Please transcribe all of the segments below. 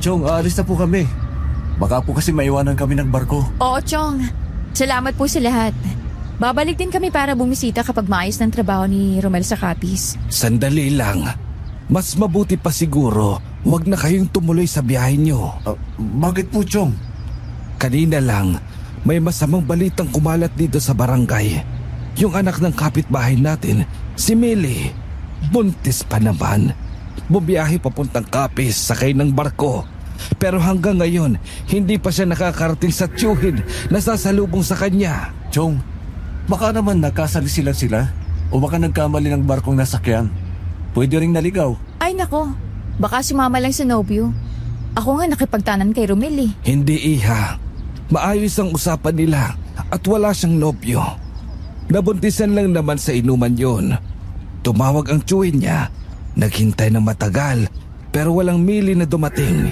Chong, aalis na po kami. Baka po kasi maiwanan kami ng barko. Oo, Chong. Salamat po sa lahat. Babalik din kami para bumisita kapag maayos ng trabaho ni Romel sa Capiz. Sandali lang. Mas mabuti pa siguro, wag na kayong tumuloy sa biyahe nyo. Bakit po, Chong? Kanina lang, may masamang balitang kumalat dito sa barangay. Yung anak ng kapitbahay natin, si Millie, buntis pa naman. Bumiyahe papuntang Capiz sakay ng barko. Pero hanggang ngayon, hindi pa siya nakakarating sa tiyuhin na sasalubong sa kanya. Chong, baka naman nagkasalisilan sila o baka nagkamali ng barkong nasakyan. Pwede ring naligaw. Ay nako, baka sumama lang sa nobyo. Ako nga nakipagtanan kay Romel eh. Hindi, iha. Maayos ang usapan nila at wala siyang nobyo. Nabuntisan lang naman sa inuman yon. Tumawag ang tiyuhin niya. Naghintay ng matagal pero walang Millie na dumating.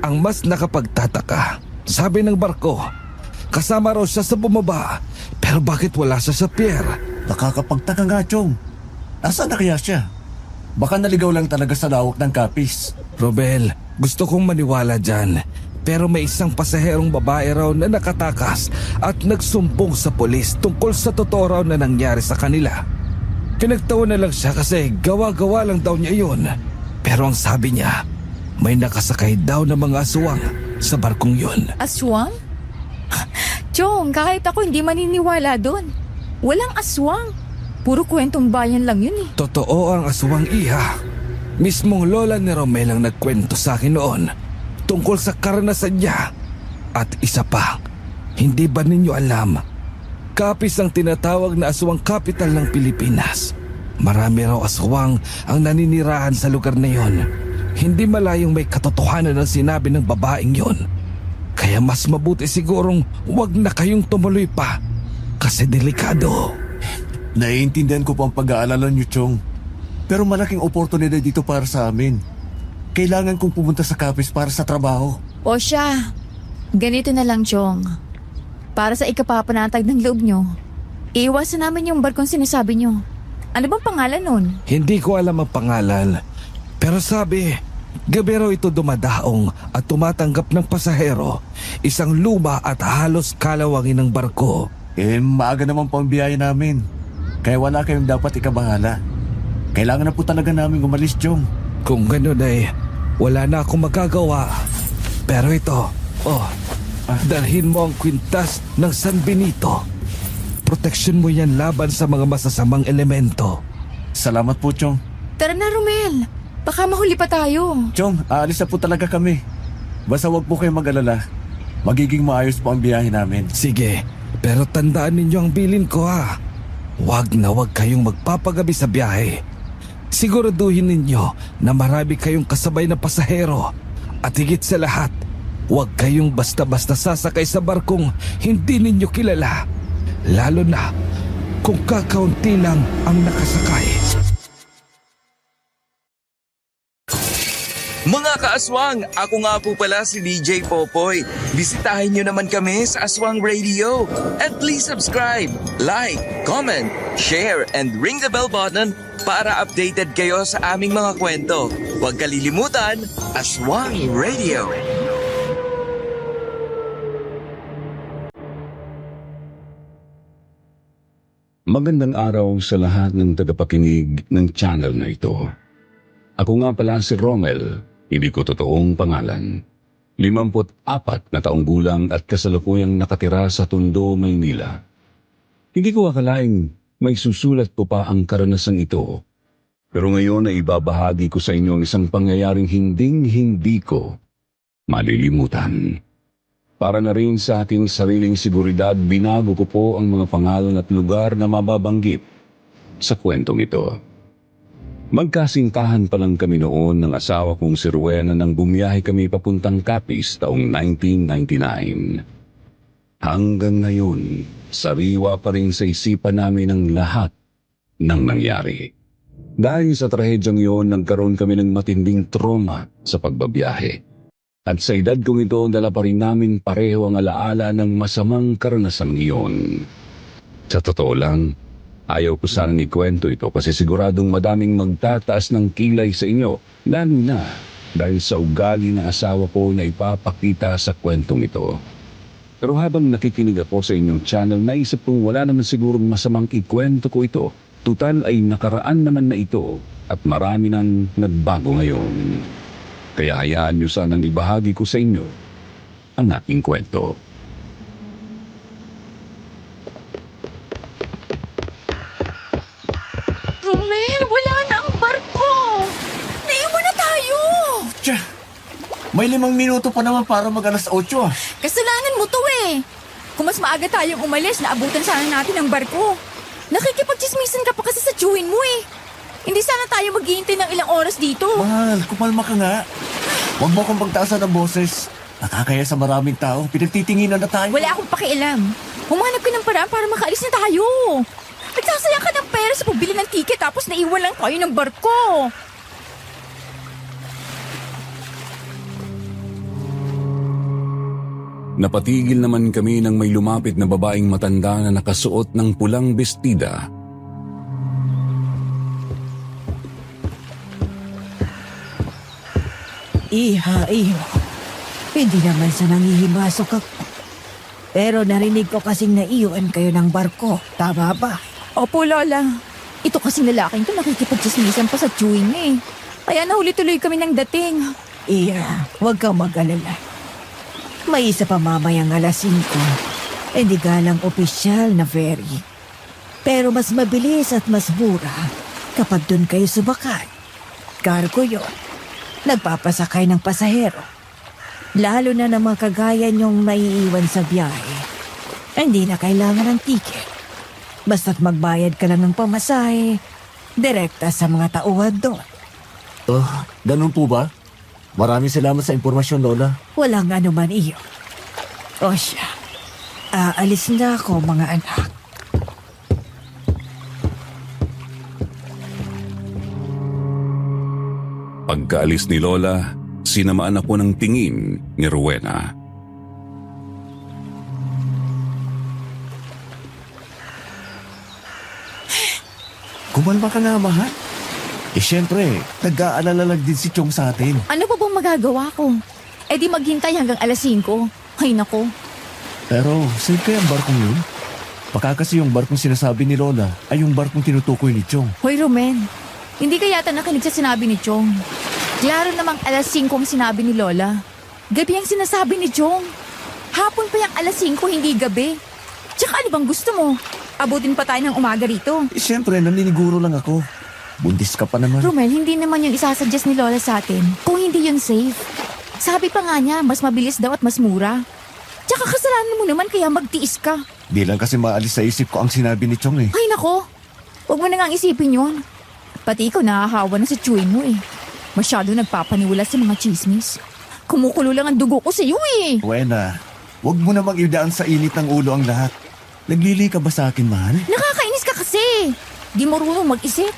Ang mas nakapagtataka, sabi ng barko, kasama raw siya sa bumaba. Pero bakit wala siya sa pier? Nakakapagtaka nga, Chong. Nasaan na kaya siya? Baka naligaw lang talaga sa lawak ng Capiz. Robel, gusto kong maniwala dyan. Pero may isang pasaherong babae raw na nakatakas at nagsumbong sa polis tungkol sa totoo raw na nangyari sa kanila. Pinagtawa na lang siya kasi gawa-gawa lang daw niya yun. Pero ang sabi niya, may nakasakay daw ng mga aswang sa barkong yun. Aswang? Chong, kahit ako hindi maniniwala doon. Walang aswang. Puro kwentong bayan lang yun eh. Totoo ang aswang, iha. Mismong lola ni Romel ang nagkwento sa akin noon tungkol sa karanasan niya. At isa pa, hindi ba ninyo alam? Capiz ang tinatawag na aswang capital ng Pilipinas. Marami raw aswang ang naninirahan sa lugar na yon. Hindi malayong may katotohanan ang sinabi ng babaeng yon. Kaya mas mabuti sigurong wag na kayong tumuloy pa kasi delikado. Naiintindihan ko po ang pag-aalala niyo, Chong. Pero malaking oportunidad dito para sa amin. Kailangan kong pumunta sa Capiz para sa trabaho. O siya, ganito na lang, Chong. Para sa ikapapanatag ng loob nyo, iiwasan namin yung barkong sinasabi nyo. Ano bang pangalan nun? Hindi ko alam ang pangalan. Pero sabi, gabi raw ito dumadaong at tumatanggap ng pasahero. Isang luma at halos kalawangin ng barko. Maaga naman po ang biyahe namin. Kaya wala kayong dapat ikabahala. Kailangan na po talaga namin umalis, Chong. Kung gano'n ay wala na akong magagawa. Pero ito, dalhin mo ang kwintas ng San Benito. Proteksyon mo yan laban sa mga masasamang elemento. Salamat po, Chong. Tara na, Romel. Baka mahuli pa tayo. Chong, aalis na po talaga kami. Basta wag po kayong mag-alala. Magiging maayos po ang biyahe namin. Sige, pero tandaan ninyo ang bilin ko ha. Wag na wag kayong magpapagabi sa biyahe. Siguraduhin ninyo na marami kayong kasabay na pasahero. At higit sa lahat, wag kayong basta-basta sasakay sa barkong hindi ninyo kilala. Lalo na kung kakaunti lang ang nakasakay. Mga kaaswang, ako nga po pala si DJ Popoy. Bisitahin nyo naman kami sa Aswang Radio. And please subscribe, like, comment, share, and ring the bell button para updated kayo sa aming mga kwento. Huwag kalilimutan, Aswang Radio. Magandang araw sa lahat ng tagapakinig ng channel na ito. Ako nga pala si Romel, hindi ko totoong pangalan. 54 na taong gulang at kasalukuyang nakatira sa Tondo, Maynila. Hindi ko akalaing may susulat ko pa ang karanasang ito. Pero ngayon ay ibabahagi ko sa inyo ang isang pangyayaring hindi ko malilimutan. Para na rin sa aking sariling seguridad, binago ko po ang mga pangalan at lugar na mababanggit sa kwentong ito. Magkasintahan pa lang kami noon ng asawa kong si Rowena nang bumiyahe kami papuntang Capiz taong 1999. Hanggang ngayon, sariwa pa rin sa isipan namin ang lahat ng nangyari. Dahil sa trahedyang iyon, nagkaroon kami ng matinding trauma sa pagbabiyahe. At sa edad kong ito, dala pa rin namin pareho ang alaala ng masamang karanasang iyon. Sa totoo lang, ayaw ko sanang ikwento ito kasi siguradong madaming magtataas ng kilay sa inyo, lalo na dahil sa ugali ng asawa ko na ipapakita sa kwentong ito. Pero habang nakikinig ako sa inyong channel, naisip kong wala naman sigurong masamang ikwento ko ito. Tutal ay nakaraan naman na ito at marami nang nagbago ngayon. Kaya hayaan niyo sanang ibahagi ko sa inyo ang aking kwento. Romel, wala na ang barko! Naiwan na tayo! Tsa, may 5 minuto pa naman para mag-alas 8 ah. Kasalanan mo to eh! Kung mas maaga tayong umalis, naabutan sana natin ang barko. Nakikipagchismisan ka pa kasi sa chewin mo eh. Hindi sana tayo maghihintay ng ilang oras dito. Mahal, kumalma ka nga. Huwag mo akong pagtaasan ng boses. Nakakaya sa maraming tao. Pinagtitinginan na tayo. Wala akong pakialam. Humanap ka ng paraan para makaalis na tayo. Nagsasayang ka ng pera sa pagbili ng ticket tapos naiwan lang tayo ng barko. Napatigil naman kami nang may lumapit na babaeng matanda na nakasuot ng pulang bestida. Iha, iho. Hindi naman sa nangihimasok ako. Pero narinig ko kasing naiwan kayo ng barko. Tama ba? Opo, Lola. Ito kasi lalaking to nakikipagchismisan pa sa chewin niya eh. Kaya nahuli tuloy kami ng dating. Iha, huwag kang mag-alala. May isa pa mamayang alas 5. Hindi galang opisyal na ferry. Pero mas mabilis at mas mura kapag doon kayo sumakay. Cargo yun. Nagpapasakay ng pasahero. Lalo na ng mga kagaya niyong naiiwan sa biyahe. Hindi na kailangan ng ticket. Basta't magbayad ka lang ng pamasahe, direkta sa mga tauhan doon. Oh, ganun po ba? Maraming salamat sa impormasyon, Lola. Walang anuman iyo. O siya, aalis na ako mga anak. Pagkaalis ni Lola, sinamaan ako ng tingin ni Rowena. Kumalma ka nga, mahal. Eh, syempre, nag-aalala lang din si Chong sa atin. Ano pa bang magagawa ko? Eh di maghintay hanggang alas 5. Ay nako. Pero, safe kaya ang barkong yun? Baka kasi yung barkong sinasabi ni Lola ay yung barkong tinutukoy ni Chong. Hoy, Romen. Hindi ka yata nakinig sa sinabi ni Chong. Klaro namang alas 5 ang sinabi ni Lola. Gabi ang sinasabi ni Chong. Hapon pa yung alas 5, hindi gabi. Tsaka ano bang gusto mo? Abutin pa tayo ng umaga rito. Eh, syempre, naniniguro lang ako. Buntis ka pa naman. Romel, hindi naman yun isasuggest ni Lola sa atin kung hindi yun safe. Sabi pa nga niya, mas mabilis daw at mas mura. Tsaka kasalanan mo naman kaya magtiis ka. Di lang kasi maalis sa isip ko ang sinabi ni Chong eh. Ay nako, huwag mo na nga isipin yun. Pati ikaw nahahawa na sa chewin mo eh. Masyado nagpapaniwala sa mga chismis. Kumukulo lang ang dugo ko sa iyo eh. Wena, huwag mo namang idaan sa init ng ulo ang lahat. Naglili ka ba sa akin, mahal? Nakakainis ka kasi. Di marunong mag-isip.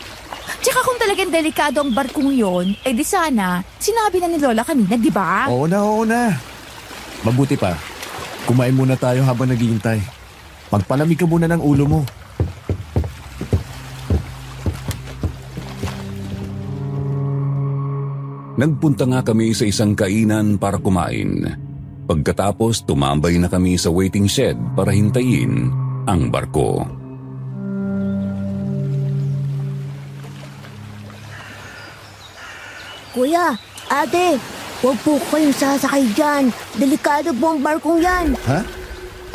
Tsaka kung talagang delikado ang barkong yon, eh di sana, sinabi na ni Lola kanina, di ba? Oo na, oo na. Mabuti pa. Kumain muna tayo habang naghihintay. Magpalamig ka muna ng ulo mo. Nagpunta nga kami sa isang kainan para kumain. Pagkatapos, tumambay na kami sa waiting shed para hintayin ang barko. Kuya, ate, huwag po kayong sasakay dyan. Delikado po ang barkong yan. Ha?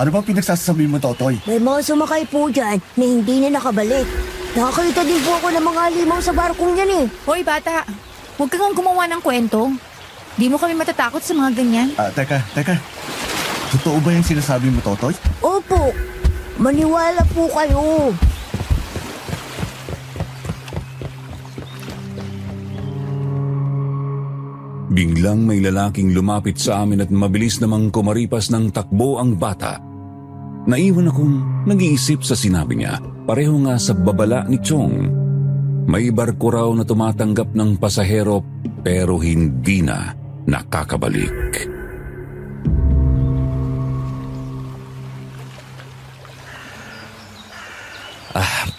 Ano bang pinagsasabi mo, Totoy? May mga sumakay po dyan na hindi na nakabalik. Nakakita din po ako ng mga limaw sa barkong yan eh. Hoy bata, huwag kang gumawa ng kwento. Di mo kami matatakot sa mga ganyan. Teka. Totoo ba yung sinasabi mo, Totoy? Opo, maniwala po kayo. Biglang may lalaking lumapit sa amin at mabilis namang kumaripas ng takbo ang bata. Naiwan akong nag-iisip sa sinabi niya. Pareho nga sa babala ni Chong. May barko raw na tumatanggap ng pasahero pero hindi na nakakabalik.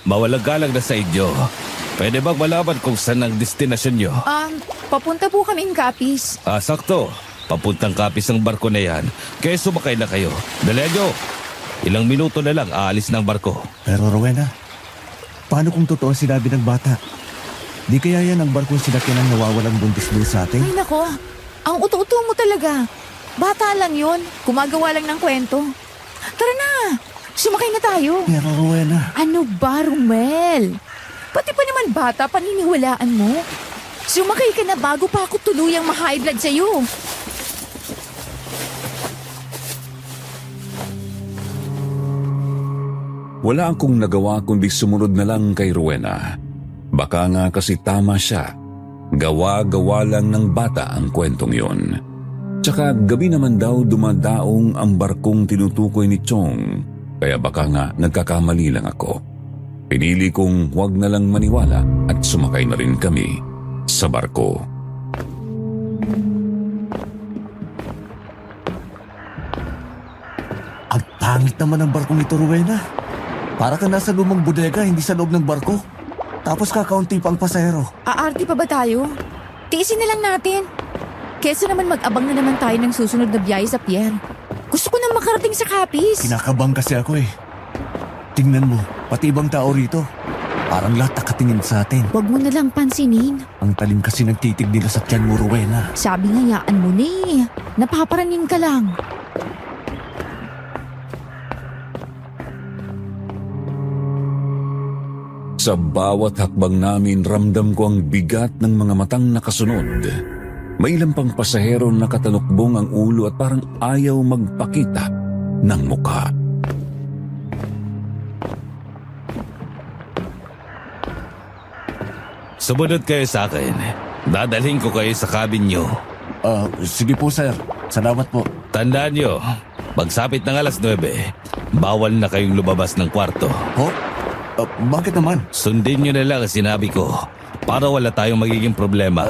Mawalang galang na sa inyo. Pwede bang malaman kung saan ang destinasyon nyo? Papunta po kaming Capiz. Sakto. Papuntang Capiz ang barko na yan. Kaya sumakay na kayo. Dali nyo. Ilang minuto na lang aalis ng barko. Pero Rowena, paano kung totoo ang sinabi ng bata? Di kaya yan ang barkong sinakyan ng nawawalang buntis doon sa atin? Ay nako, ang uto-uto mo talaga. Bata lang yon, gumagawa lang ng kwento. Tara na, sumakay na tayo. Pero Rowena, Ano ba, Romel? Pati pa naman bata, paniniwalaan mo? Sumakay ka na bago pa ako tuluyang ma-high blood sa'yo. Wala akong nagawa kundi sumunod na lang kay Rowena. Baka nga kasi tama siya. Gawa-gawa lang ng bata ang kwentong yon. Tsaka gabi naman daw dumadaong ang barkong tinutukoy ni Chong. Kaya baka nga nagkakamali lang ako. Pinili kong huwag na lang maniwala at sumakay na rin kami sa barko. ang pangit naman ng barkong ito, Rowena. Para ka nasa lumang bodega, hindi sa loob ng barko. Tapos kakaunti pang pasahero. Aarti pa ba tayo? Tiisin na lang natin. Kesa naman mag-abang na naman tayo ng susunod na biyahe sa pier. Gusto ko na makarating sa Capiz. Kinakabang kasi ako eh. Tingnan mo, pati ibang tao rito. Parang lahat nakatingin sa atin. Huwag mo na lang pansinin. Ang talim kasi ng titig nila sa tiyan mo, Rowena. Sabi nga yaan mo na eh. Napaparanin ka lang. Sa bawat hakbang namin, ramdam ko ang bigat ng mga matang nakasunod. May ilang pang pasahero nakatalukbong ang ulo at parang ayaw magpakita ng mukha. Sumunod kayo sa akin. Dadalhin ko kayo sa cabin nyo. Sige po, sir. Salamat po. Tandaan nyo, pagsapit ng alas 9, bawal na kayong lumabas ng kwarto. Ho? Bakit naman? Sundin nyo na lang ang sinabi ko para wala tayong magiging problema.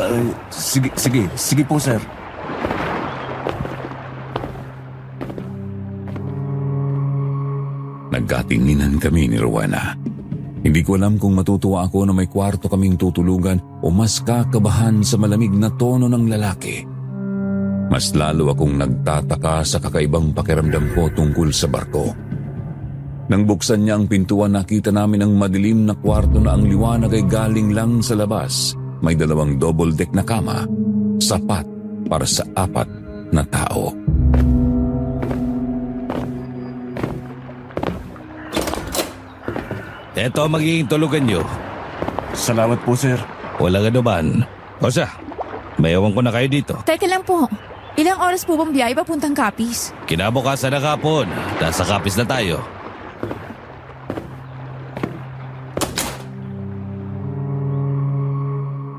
Sige po, sir. Nagkatinginan kami ni Rowena. Hindi ko alam kung matutuwa ako na may kwarto kaming tutulugan o mas kakabahan sa malamig na tono ng lalaki. Mas lalo akong nagtataka sa kakaibang pakiramdam ko tungkol sa barko. Nang buksan niya ang pintuan, nakita namin ang madilim na kwarto na ang liwanag ay galing lang sa labas. May 2 double deck na kama, sapat para sa 4 na tao. Ito ang magiging tulugan nyo. Salamat po, sir. Walang anuman. O siya, may ewan ko na kayo dito. Teka lang po. Ilang oras po bang biyahe papuntang Capiz? Kinabukasan na kapon. Nasa Capiz na tayo.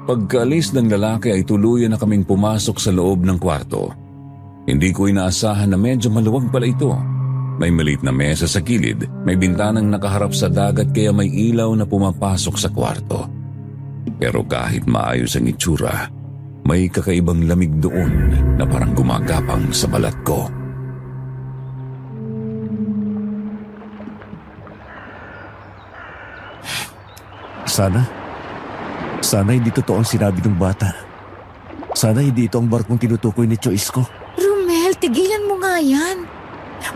Pagkaalis ng lalaki ay tuluyan na kaming pumasok sa loob ng kwarto. Hindi ko inaasahan na medyo maluwag pala ito. May maliit na mesa sa gilid, may bintanang nakaharap sa dagat kaya may ilaw na pumapasok sa kwarto. Pero kahit maayos ang itsura, may kakaibang lamig doon na parang gumagapang sa balat ko. Sana hindi totoo ang sinabi ng bata. Sana hindi ito ang barkong tinutukoy ni Choice ko. Romel, tigilan mo nga yan.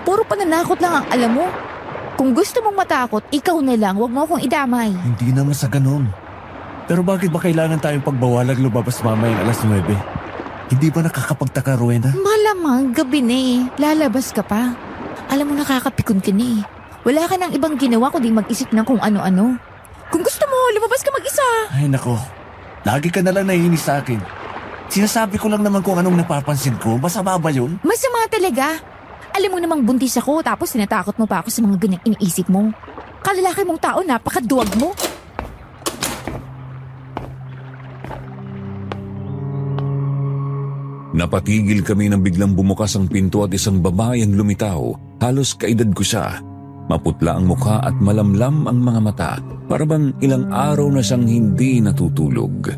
Puro pananakot lang ang alam mo. Kung gusto mong matakot, ikaw na lang. Huwag mo akong idamay. Hindi naman sa ganun. Pero bakit ba kailangan tayong pagbawalag lumabas mamayang alas 9? Hindi ba nakakapagtaka, Rowena? Malamang, gabi na eh. Lalabas ka pa. Alam mo, nakakapikon ka na eh. Wala ka nang ibang ginawa kundi mag-isip ng kung ano-ano. Kung gusto mo, lumabas ka mag-isa. Ay nako, lagi ka na lang naiinis sa akin. Sinasabi ko lang naman kung anong napapansin ko. Masama ba yun? Masama talaga. Alam mo namang buntis ako tapos tinatakot mo pa ako sa mga ganyang iniisip mo. Kalalaki mong tao, napakaduwag mo. Napatigil kami nang biglang bumukas ang pinto at isang babae ang lumitaw. Halos kaedad ko siya. Maputla ang mukha at malamlam ang mga mata. Para bang ilang araw na siyang hindi natutulog.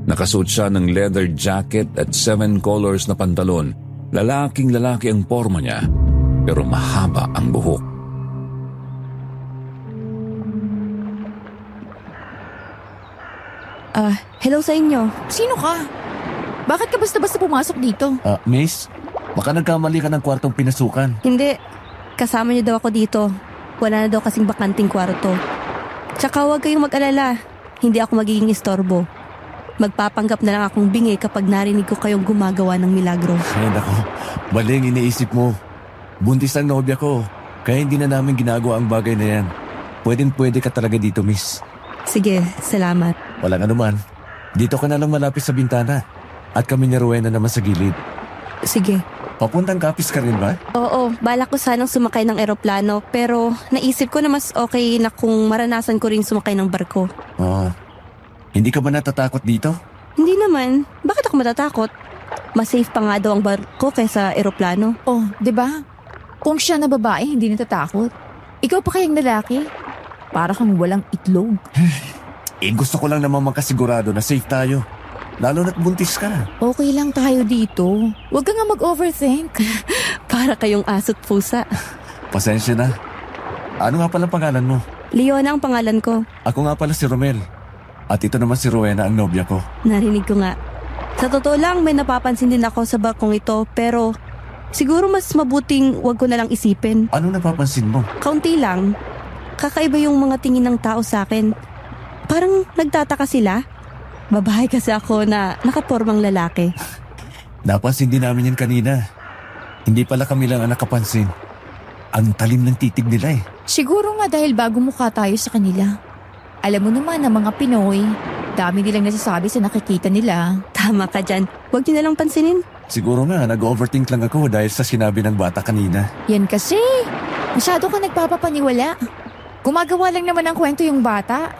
Nakasuot siya ng leather jacket at 7 colors na pantalon. Lalaking lalaki ang porma niya, pero mahaba ang buhok. Hello sa inyo. Sino ka? Bakit ka basta-basta pumasok dito? Miss, baka nagkamali ka ng kwartong pinasukan. Hindi, kasama niyo daw ako dito. Wala na daw kasing bakanting kwarto. Tsaka huwag kayong mag-alala. Hindi ako magiging istorbo. Magpapanggap na lang akong bingi kapag narinig ko kayong gumagawa ng milagro. Ay nako, maling iniisip mo. Buntis ang nobya ko, kaya hindi na namin ginagawa ang bagay na yan. Pwede ka talaga dito, miss. Sige, salamat. Walang anuman. Dito ka na lang malapit sa bintana. At kami ni Rowena naman sa gilid. Sige. Papuntang Capiz ka rin ba? Oo, balak ko sanang sumakay ng eroplano pero naisip ko na mas okay na kung maranasan ko rin sumakay ng barko. Hindi ka ba natatakot dito? Hindi naman. Bakit ako matatakot? Mas safe pa nga daw ang barko kaysa eroplano. Oh, 'di ba? Kung siya na babae, hindi natatakot. Ikaw pa kayang lalaki? Para kang walang itlog. Gusto ko lang naman makasigurado na safe tayo. Lalo na't buntis ka. Okay lang tayo dito. Huwag ka nga mag-overthink. Para kayong aso't pusa. Pasensya na. Ano nga pala pangalan mo? Leona ang pangalan ko. Ako nga pala si Romel. At ito naman si Rowena, ang nobya ko. Narinig ko nga. Sa totoo lang, may napapansin din ako sa barkong ito pero siguro mas mabuting wag ko na lang isipin. Ano napapansin mo? Kaunti lang. Kakaiba yung mga tingin ng tao sa akin. Parang nagtataka sila. Babae kasi ako na nakapormang lalaki. Napansin din namin yan kanina. Hindi pala kami lang ang nakapansin. Ang talim ng titig nila eh. Siguro nga dahil bago mukha tayo sa kanila. Alam mo naman na mga Pinoy, dami nilang nasasabi sa nakikita nila. Tama ka dyan. Huwag niyo na lang pansinin. Siguro nga, nag-overthink lang ako dahil sa sinabi ng bata kanina. Yan kasi, masyado ka nagpapapaniwala. Gumagawa lang naman ng kwento yung bata.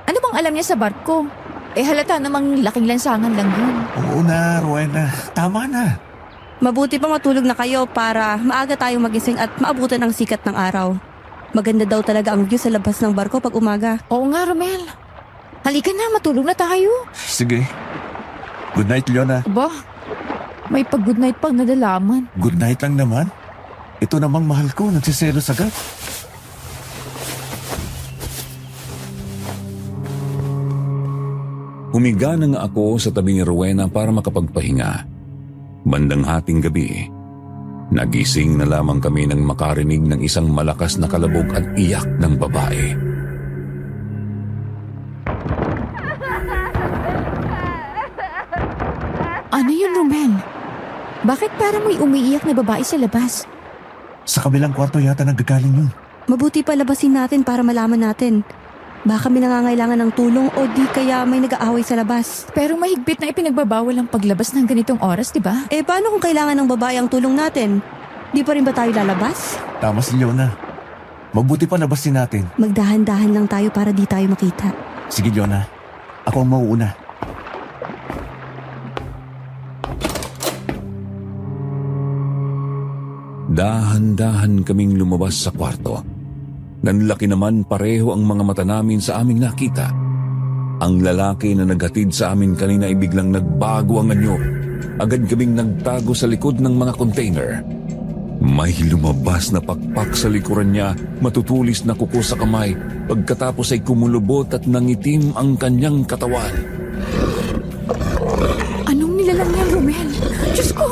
Ano bang alam niya sa barko? Halata namang laking lansangan lang yun. Oo na, Rowena. Tama na. Mabuti pa matulog na kayo para maaga tayong magising at maabutan ang sikat ng araw. Maganda daw talaga ang view sa labas ng barko pag umaga. Oo nga, Romel. Halika na, matulog na tayo. Sige. Good night, Leona. Aba, may pag-good night pang nadalaman. Good night lang naman. Ito namang mahal ko, nagsiselos agad. Humiga na nga ako sa tabi ni Rowena para makapagpahinga. Bandang hating gabi, nagising na lamang kami nang makarinig ng isang malakas na kalabog at iyak ng babae. Ano yun, Romel? Bakit parang may umiiyak na babae sa labas? Sa kabilang kwarto yata nagagaling yun. Mabuti pa labasin natin para malaman natin. Baka may nangangailangan ng tulong o di kaya may nag-aaway sa labas. Pero mahigpit na ipinagbabawal ang paglabas ng ganitong oras, di ba? Paano kung kailangan ng babae ang tulong natin? Di pa rin ba tayo lalabas? Tama si Leona. Mabuti pa labasin natin. Magdahan-dahan lang tayo para di tayo makita. Sige, Leona. Ako ang mauuna. Dahan-dahan kaming lumabas sa kwarto. Nanlaki naman pareho ang mga mata namin sa aming nakita. Ang lalaki na naghatid sa amin kanina ay biglang nagbago ang anyo. Agad kaming nagtago sa likod ng mga container. May lumabas na pakpak sa likuran niya, matutulis na kuko sa kamay. Pagkatapos ay kumulubot at nangitim ang kanyang katawan. Anong nilalang niya, Romel? Diyos ko!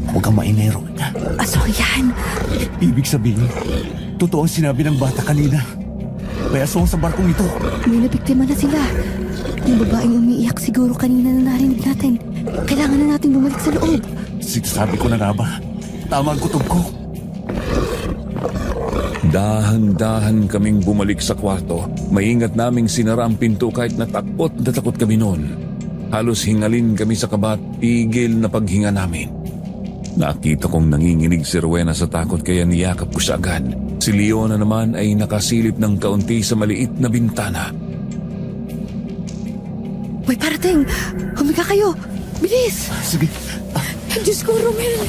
Huwag kang mainero. Aso yan! Ibig sabihin, totoo ang sinabi ng bata kanina. May aswang sa barkong ito. May nabiktima na sila. Yung babaeng umiiyak siguro kanina na narinig natin. Kailangan na natin bumalik sa loob. Sabi ko na nga ba? Tama ang kutob ko. Dahan-dahan kaming bumalik sa kwarto. Maingat naming sinara ang pinto kahit natakot na takot kami noon. Halos hingalin kami sa kaba at tigil na paghinga namin. Nakita kong nanginginig si Rowena sa takot kaya niyakap ko siya agad. Si Leona naman ay nakasilip ng kaunti sa maliit na bintana. May parating! Humiga kayo! Bilis! Sige, Diyos ko, Romel!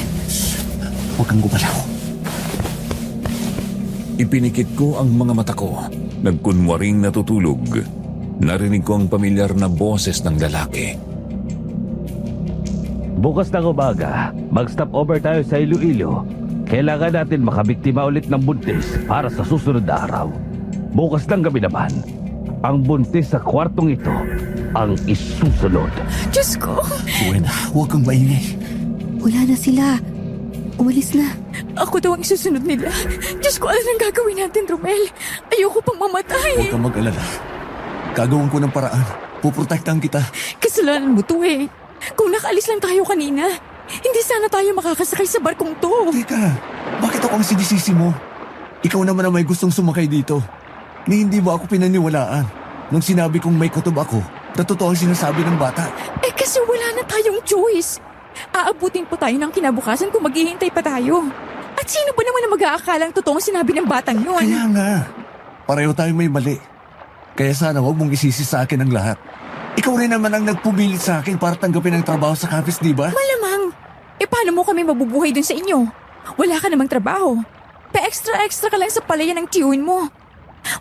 huwag kang gumalaw. Ipinikit ko ang mga mata ko. Nagkunwaring natutulog. Narinig ko ang pamilyar na boses ng lalaki. Bukas ng umaga, mag-stop over tayo sa Iloilo. Kailangan natin makabiktima ulit ng buntis para sa susunod na araw. Bukas ng gabi naman, ang buntis sa kwartong ito ang isusunod. Diyos ko! Rowena, huwag kang maingay. Wala na sila. Umalis na. Ako daw ang isusunod nila. Diyos ko, ano nang gagawin natin, Romel? Ayoko pang mamatay. Huwag kang mag-alala. Gagawin ko ng paraan. Puprotektahan kita. Kasalanan mo to eh. Kung nakaalis lang tayo kanina, hindi sana tayo makakasakay sa barkong to. Teka, bakit ako ang sinisisi mo? Ikaw naman ang may gustong sumakay dito. Ni hindi mo ako pinaniwalaan. Nung sinabi kong may kutob ako, na totoo ang sinasabi ng bata. Eh kasi wala na tayong choice. Aabutin po tayo ng kinabukasan kung maghihintay pa tayo. At sino ba naman ang mag-aakalang totoong sinabi ng batang yun? Kaya nga, pareho tayong may mali. Kaya sana huwag mong isisi sa akin ang lahat. Ikaw rin naman ang nagpumilit sa akin para tanggapin ang trabaho sa Kapis, di ba? Malamang. Eh paano mo kami mabubuhay dun sa inyo? Wala ka namang trabaho. Pa-extra-extra ka lang sa palayan ng tiyuhin mo.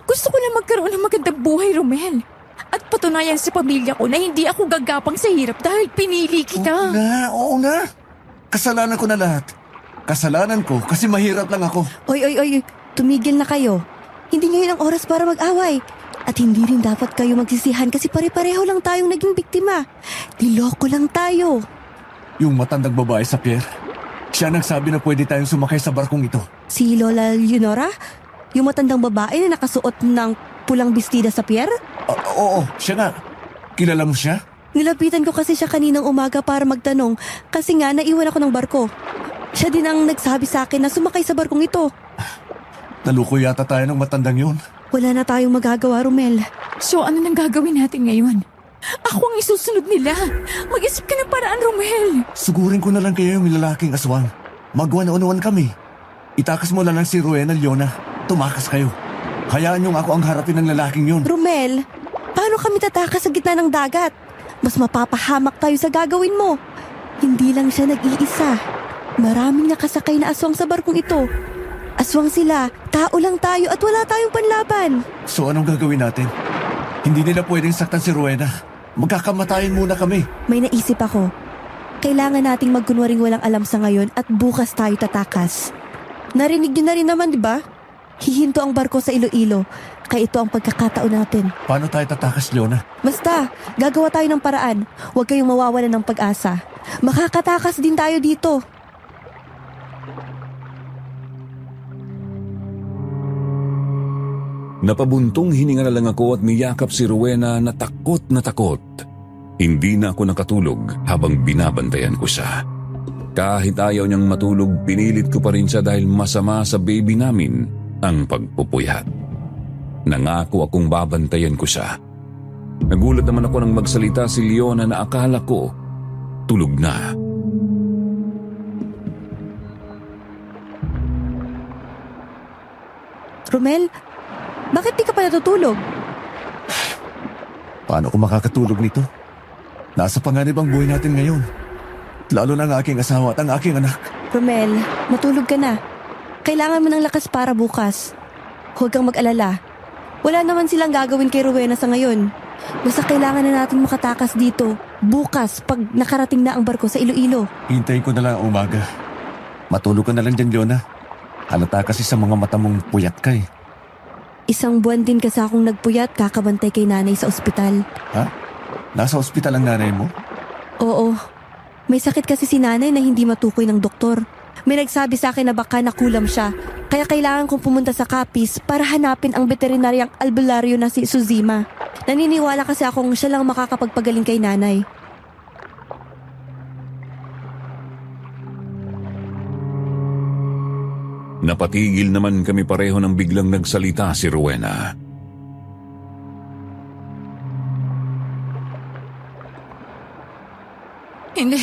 Gusto ko na magkaroon ng magandang buhay, Romel. At patunayan sa pamilya ko na hindi ako gagapang sa hirap dahil pinili kita. Oo na. Kasalanan ko na lahat. Kasalanan ko kasi mahirap lang ako. Oy, tumigil na kayo. Hindi ngayon ang oras para mag-away. At hindi rin dapat kayo magsisihan kasi pare-pareho lang tayong naging biktima. Niloko lang tayo. Yung matandang babae sa Pierre, siya nagsabi na pwede tayong sumakay sa barkong ito. Si Lola Leonora? Yung matandang babae na nakasuot ng pulang bestida sa pier? Oo, siya nga. Kilala mo siya? Nilapitan ko kasi siya kaninang umaga para magtanong kasi nga naiwan ako ng barko. Siya din ang nagsabi sa akin na sumakay sa barkong ito. Naluko yata tayo ng matandang yun. Wala na tayong magagawa, Romel. So ano nang gagawin natin ngayon? Ako ang isusunod nila. Mag-isip ka ng paraan, Romel. Sugurin ko na lang kayo yung lalaking aswang. Magwan-unuan kami. Itakas mo na lang si Rowena Leona. Tumakas kayo. Hayaan niyong ako ang harapin ng lalaking yun. Romel, paano kami tatakas sa gitna ng dagat? Mas mapapahamak tayo sa gagawin mo. Hindi lang siya nag-iisa. Maraming nakasakay na aswang sa barkong ito. Aswang sila, tao lang tayo at wala tayong panlaban. So anong gagawin natin? Hindi nila pwedeng saktan si Rowena. Magkakamatayin muna kami. May naisip ako. Kailangan nating magkunwaring walang alam sa ngayon at bukas tayo tatakas. Narinig niyo na rin naman, di ba? Hihinto ang barko sa Iloilo. Kaya ito ang pagkakataon natin. Paano tayo tatakas, Leona? Basta, gagawa tayo ng paraan. Huwag kayong mawawalan ng pag-asa. Makakatakas din tayo dito. Napabuntong hininga na lang ako at niyakap si Rowena na takot na takot. Hindi na ako nakatulog habang binabantayan ko siya. Kahit ayaw niyang matulog, pinilit ko pa rin siya dahil masama sa baby namin ang pagpupuyat. Nangako akong babantayan ko siya. Nagulat naman ako nang magsalita si Leona na akala ko tulog na. Romel, bakit di ka pa natutulog? Paano ko makakatulog nito? Nasa panganib ang buhay natin ngayon. Lalo na ang aking asawa at ang aking anak. Romel, matulog ka na. Kailangan mo ng lakas para bukas. Huwag kang mag-alala. Wala naman silang gagawin kay Rowena sa ngayon. Basta kailangan na natin makatakas dito. Bukas, pag nakarating na ang barko sa Iloilo. Hintayin ko na lang ang umaga. Matulog ka na lang dyan, Leona. Halata kasi sa mga mata mong puyat ka eh. 1 buwan din kasi akong nagpuyat kakabantay kay nanay sa ospital. Ha? Nasa ospital ang nanay mo? Oo. May sakit kasi si nanay na hindi matukoy ng doktor. May nagsabi sa akin na baka nakulam siya. Kaya kailangan kong pumunta sa Capiz para hanapin ang veterinaryang albularyo na si Suzima. Naniniwala kasi akong siya lang makakapagpagaling kay nanay. Napatigil naman kami pareho nang biglang nagsalita si Rowena. Hindi.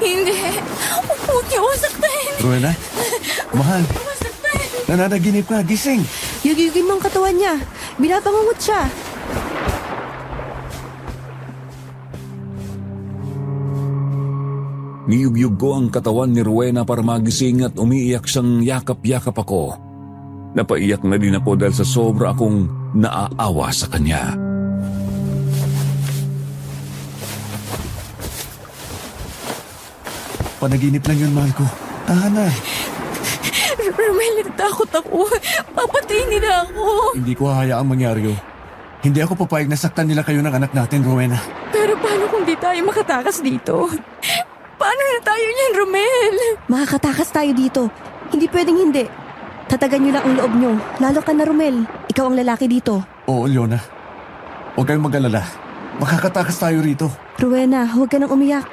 Hindi. Huwag niyo ako saktahin. Rowena? Mahal, nananaginip ka. Gising. Yugigin mo ang katawan niya. Binabangungot siya. Niyugyug ko ang katawan ni Rowena para magising at umiiyak siyang yakap-yakap ako. Napaiyak na din ako dahil sa sobra akong naaawa sa kanya. Panaginip lang yun, mahal ko. Tahan na. Romel, natakot ako. Papatayin nila ako. Hindi ko hahayaang mangyari yun. Hindi ako papayag na saktan nila kayo ng anak natin, Rowena. Pero paano kung di tayo makatakas dito? Paano na tayo niyan, Romel? Makakatakas tayo dito. Hindi pwedeng hindi. Tatagan niyo lang ang loob niyo. Lalo ka na, Romel. Ikaw ang lalaki dito. Oo, Leona. Huwag kayong mag-alala. Makakatakas tayo rito. Rowena, huwag ka nang umiyak.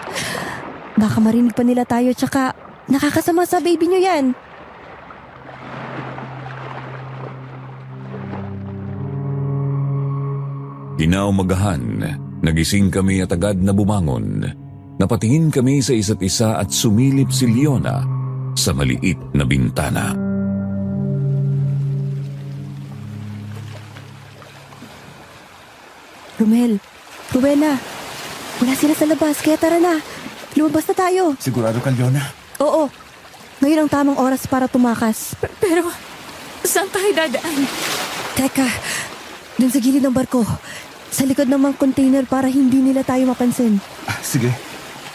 Baka marinig pa nila tayo tsaka nakakasama sa baby niyo yan. Kinaumagahan, nagising kami at agad na bumangon. Napatingin kami sa isa't isa at sumilip si Leona sa maliit na bintana. Romel, Rowena, wala sila sa labas kaya tara na. Lumabas na tayo. Sigurado ka, Leona? Oo, ngayon ang tamang oras para tumakas. Pero, saan tayo dadaan? Teka, dun sa gilid ng barko. Sa likod ng mga container para hindi nila tayo mapansin. Sige,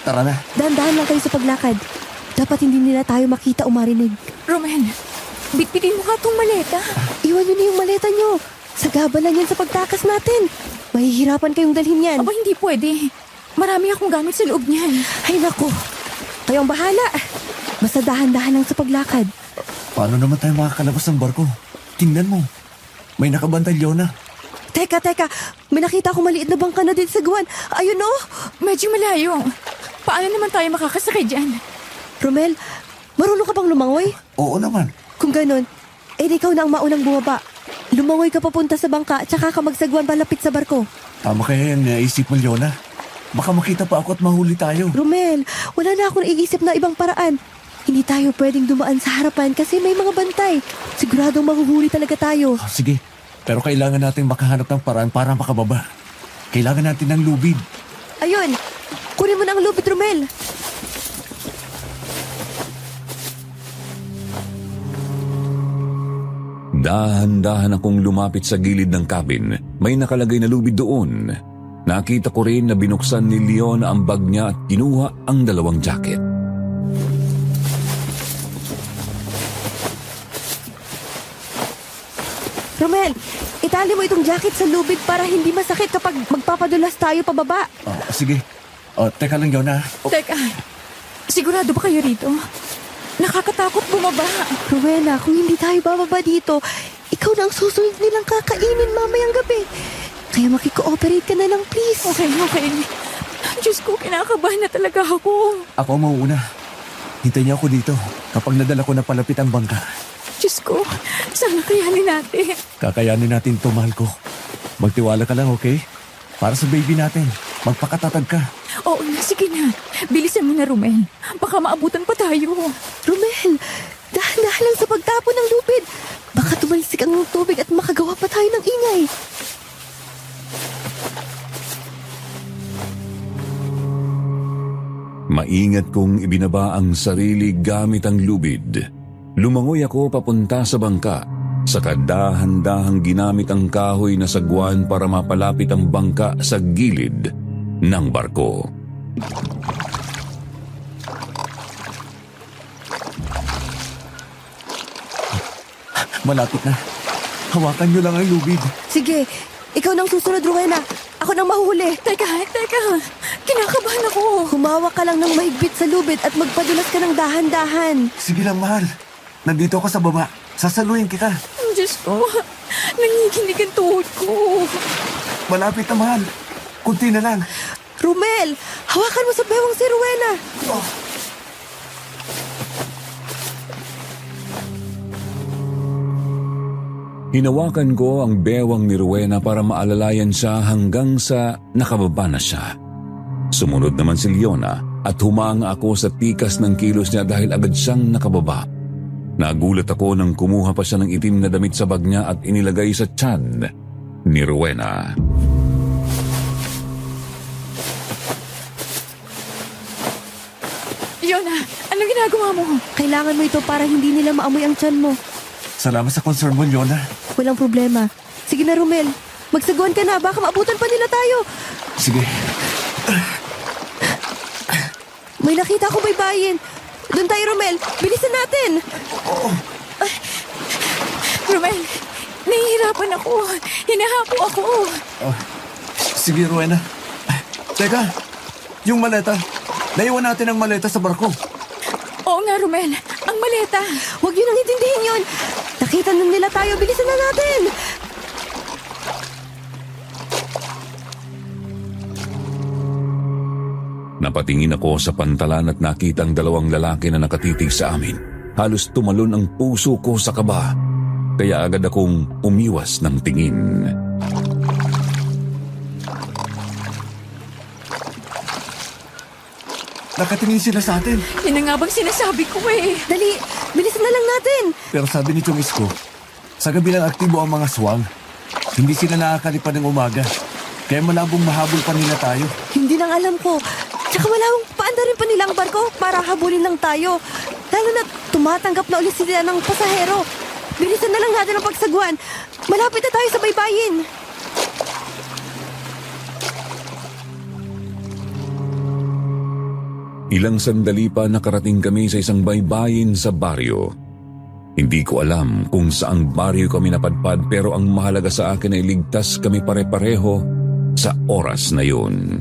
tara na. Dahan-dahan lang kayo sa paglakad. Dapat hindi nila tayo makita o marinig. Roman, bitbitin mo nga tong maleta. Iwan nyo na yung maleta nyo. Sagabalan yan sa pagtakas natin. Mahihirapan kayong dalhin yan. Aba, hindi pwede. Marami akong gamit sa loob niyan. Ay nako, kayong bahala. Basta dahan-dahan lang sa paglakad. Paano naman tayo makakalabas ng barko? Tingnan mo. May nakabantay, Leona. Teka, may nakita akong maliit na bangka na din sa guwan. Ayun o. Medyo malayo. Paano naman tayo makakasakay dyan? Romel, marunong ka bang lumangoy? Oo naman. Kung ganun, di ikaw na ang maunang bumaba. Lumangoy ka papunta sa bangka, tsaka ka magsagwan palapit sa barko. Tama kaya yung naisip mo, Leona? Baka makita pa ako at mahuli tayo. Romel, wala na akong naiisip na ibang paraan. Hindi tayo pwedeng dumaan sa harapan kasi may mga bantay. Siguradong mahuhuli talaga tayo. Sige, pero kailangan natin makahanap ng paraan para makababa. Kailangan natin ng lubid. Ayun, kunin mo na ang lubid, Romel. Dahan-dahan akong lumapit sa gilid ng cabin. May nakalagay na lubid doon. Nakita ko rin na binuksan ni Leona ang bag niya at kinuha ang 2 jacket. Romel, itali mo itong jacket sa lubid para hindi masakit kapag magpapadulas tayo pababa. Sige. Teka lang, Leona. Teka, sigurado ba kayo rito? Nakakatakot bumaba. Rowena, kung hindi tayo bababa dito, ikaw na ang susunod nilang kakainin mamayang gabi. Kaya makikooperate ka na lang, please. Okay. Diyos ko, kinakabahan na talaga ako. Ako ang mauuna. Hintayin niyo ako dito kapag nadala ko na palapit ang bangka. Diyos ko, sana kayanin natin. Kakayanin natin ito, mahal ko. Magtiwala ka lang, okay? Para sa baby natin. Magpakatatag ka. Oo na, sige na. Bilisan mo na, Romel. Baka maabutan pa tayo. Romel, dahan-dahan lang sa pagtapon ng lupid. Baka tumalsik ang tubig at makagawa pa tayo ng ingay. Maingat kong ibinaba ang sarili gamit ang lubid. Lumangoy ako papunta sa bangka. Saka dahan-dahang ginamit ang kahoy na sagwan para mapalapit ang bangka sa gilid ng barko. Malapit na. Hawakan niyo lang ang lubid. Sige, ikaw nang susunod, Rowena. Ako nang mahuli. Teka. Kinakabahan ako. Humawak ka lang ng mahigpit sa lubid at magpadulas ka ng dahan-dahan. Sige lang, mahal. Nandito ako sa baba. Sasaluhin kita. Diyos ko, nanginginig ang tuhod ko. Malapit na, mahal. Kunti na lang. Romel, hawakan mo sa bewang si Rowena. Hinawakan ko ang bewang ni Rowena para maalalayan siya hanggang sa nakababa na siya. Sumunod naman si Leona at humanga ako sa tikas ng kilos niya dahil agad siyang nakababa. Nagulat ako nang kumuha pa siya ng itim na damit sa bag niya at inilagay sa tiyan ni Rowena. Yona, ano ginagawa mo? Kailangan mo ito para hindi nila maamoy ang tiyan mo. Salamat sa concern mo, Leona. Walang problema. Sige na, Romel. Magsaguan ka na. Baka maabutan pa nila tayo. Sige. May nakita akong baybayin. Doon tayo, Romel. Bilisan natin. Romel, nahihirapan Nahihirapan ako. Hinahapo ako. Sige, Rowena. Teka, yung maleta. Naiwan natin ang maleta sa barko. Oo nga, Romel. Ang maleta. Huwag yun ang intindihin yun. Nakita na nila tayo. Bilisan na natin. Napatingin ako sa pantalan at nakita ang dalawang lalaki na nakatitig sa amin. Halos tumalon ang puso ko sa kaba. Kaya agad akong umiwas ng tingin. Nakatingin sila sa atin. Yan na nga bang sinasabi ko eh. Dali, bilisan na lang natin. Pero sabi ni Chong Isko, sa gabi lang aktibo ang mga swang. Hindi sila nakakalipad ng umaga. Kaya malabong mahabol pa nila tayo. Hindi lang alam ko. Tsaka malawang paanda rin pa nila ang barko para habulin lang tayo. Lalo na tumatanggap na ulit sila ng pasahero. Bilisan na lang natin ang pagsagwan. Malapit na tayo sa baybayin. Ilang sandali pa nakarating kami sa isang baybayin sa baryo. Hindi ko alam kung saang baryo kami napadpad pero ang mahalaga sa akin ay ligtas kami pare-pareho sa oras na yun.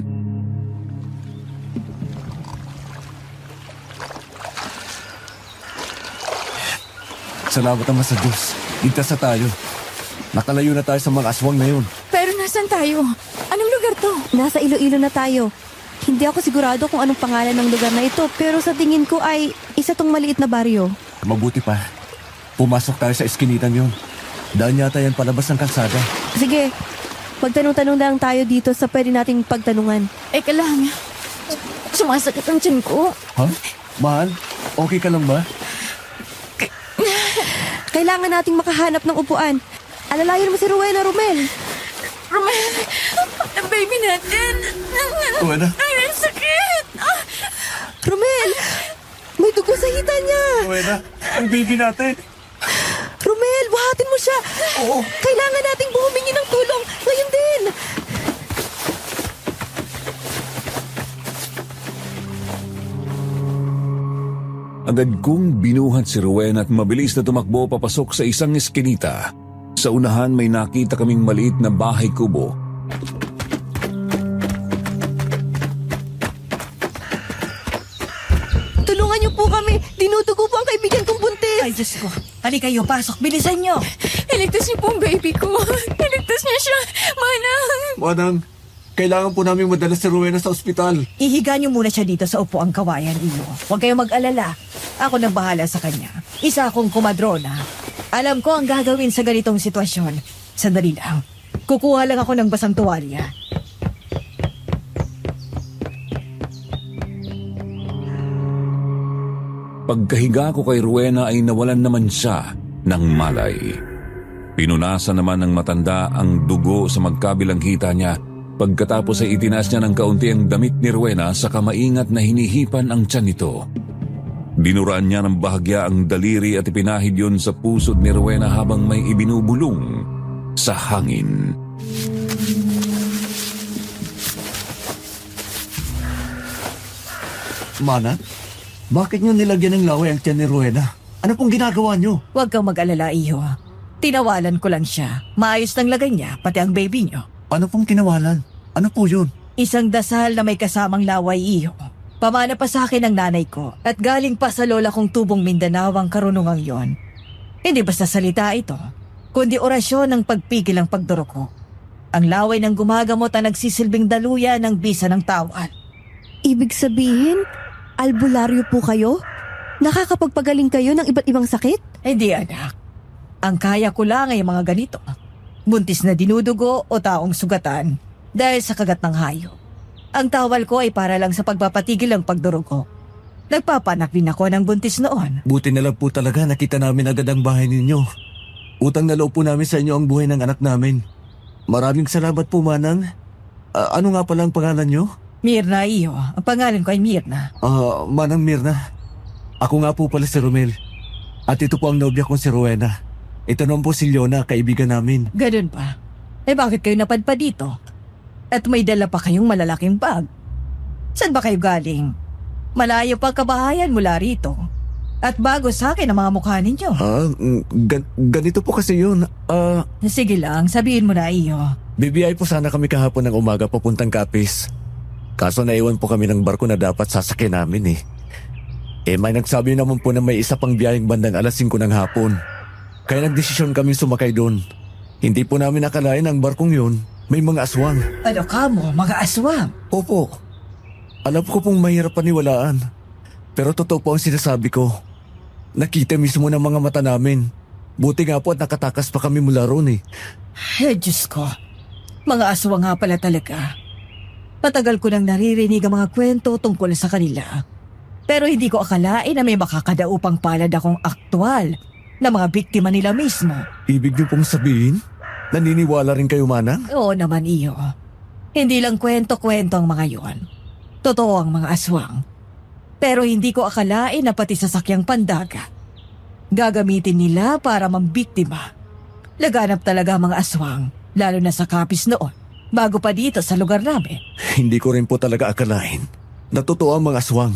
Salamat naman sa Diyos. Ligtas na tayo. Nakalayo na tayo sa mga aswang na yun. Pero nasan tayo? Anong lugar to? Nasa Iloilo na tayo. Hindi ako sigurado kung anong pangalan ng lugar na ito pero sa tingin ko ay isa tong maliit na baryo. Mabuti pa. Pumasok tayo sa eskinitan yun. Daan yata yan palabas ng kalsada. Sige, magtanong-tanong lang tayo dito sa pwede nating pagtanungan. Eka lang. Sumasakit ang tiyan ko. Ha? Mahal? Okay ka lang ba? Kailangan nating makahanap ng upuan. Alalayan mo si Rowena, Romel. Romel, ang baby natin. Rowena? Ay, ang sakit. Romel, may dugo sa hita niya. Rowena, ang baby natin. Romel, buhatin mo siya. Oo. Kailangan nating humingi ng tulong. Ngayon din. Agad kong binuhat si Rowena at mabilis na tumakbo papasok sa isang eskinita. Sa unahan may nakita kaming maliit na bahay kubo. Tulungan niyo po kami. Dinudugo po ang kaibigan kong buntis. Ay, Diyos ko. Halika kayo, pasok. Bilisan nyo. Iligtas niyo po ang baby ko. Iligtas niya siya. Manang. Manang, kailangan po namin madala si Rowena sa ospital. Ihiga nyo muna siya dito sa upuang kawayan iyo. Huwag kayong mag-alala. Ako nang bahala sa kanya. Isa akong kumadrona. Alam ko ang gagawin sa ganitong sitwasyon. Sandali lang. Kukuha lang ako ng basang tuwalya. Pagkahiga ko kay Rowena ay nawalan naman siya ng malay. Pinunasan naman ng matanda ang dugo sa magkabilang hita niya. Pagkatapos ay itinaas niya ng kaunti ang damit ni Rowena sa kamaingat na hinihipan ang tiyan nito. Dinuraan niya ng bahagya ang daliri at ipinahid yun sa pusod ni Rowena habang may ibinubulong sa hangin. Mana, bakit nyo nilagyan ng laway ang tiyan ni Rowena? Ano pong ginagawa nyo? Huwag kang mag-alala, iyo. Tinawalan ko lang siya. Maayos ng lagay niya, pati ang baby niyo. Ano pong tinawalan? Ano po yun? Isang dasal na may kasamang laway, iyo. Pamana pa sa akin ng nanay ko at galing pa sa lola kong tubong Mindanao ang karunungang yon. Hindi basta salita ito, kundi orasyon ng pagpigil ng pagduro ko. Ang laway ng gumagamot ang nagsisilbing daluya ng bisa ng tawan. Ibig sabihin, albularyo po kayo? Nakakapagpagaling kayo ng iba't ibang sakit? Hindi anak, ang kaya ko lang ay mga ganito. Buntis na dinudugo o taong sugatan dahil sa kagat ng hayop. Ang tawal ko ay para lang sa pagpapatigil ng pagdurog ko. Nagpapanak din ako ng buntis noon. Buti na lang po talaga nakita namin agad ang bahay ninyo. Utang na loob po namin sa inyo ang buhay ng anak namin. Maraming salamat po, Manang. Ano nga pala ang pangalan nyo? Mirna, iyo. Ang pangalan ko ay Mirna. Manang Mirna. Ako nga po pala si Romel. At ito po ang nobya kong si Rowena. Ito naman po si Leona, kaibigan namin. Ganun pa. Eh bakit kayo napadpa dito? At may dala pa kayong malalaking bag. Saan ba kayo galing? Malayo pa kabahayan mula rito. At bago sa akin ang mga mukha ninyo. Ganito po kasi yun. Sige lang, sabihin mo na iyo. BBI po sana kami kahapon ng umaga papuntang Capiz. Kaso naiwan po kami ng barko na dapat sasakyan namin eh. May nagsabi naman po na may isa pang biyaheng bandang alas 5 ng hapon. Kaya nagdesisyon kami sumakay doon. Hindi po namin nakalain ang barkong yun. May mga aswang. Ano ka mo, mga aswang? Opo. Alam ko pong mahirap paniwalaan. Pero totoo po ang sinasabi ko. Nakita mismo ng mga mata namin. Buti nga po at nakatakas pa kami mula roon eh. Diyos ko. Mga aswang nga pala talaga. Matagal ko nang naririnig ang mga kwento tungkol sa kanila. Pero hindi ko akalain na may makakadaupang palad akong aktwal na mga biktima nila mismo. Ibig niyo pong sabihin? Naniniwala rin kayo, Manang? Oo naman iyo. Hindi lang kwento-kwento ang mga yon. Totoo ang mga aswang. Pero hindi ko akalain na pati sasakyang pandaga gagamitin nila para mambiktima. Laganap talaga ang mga aswang, lalo na sa Capiz noon, bago pa dito sa lugar namin. Hindi ko rin po talaga akalain na totoo ang mga aswang.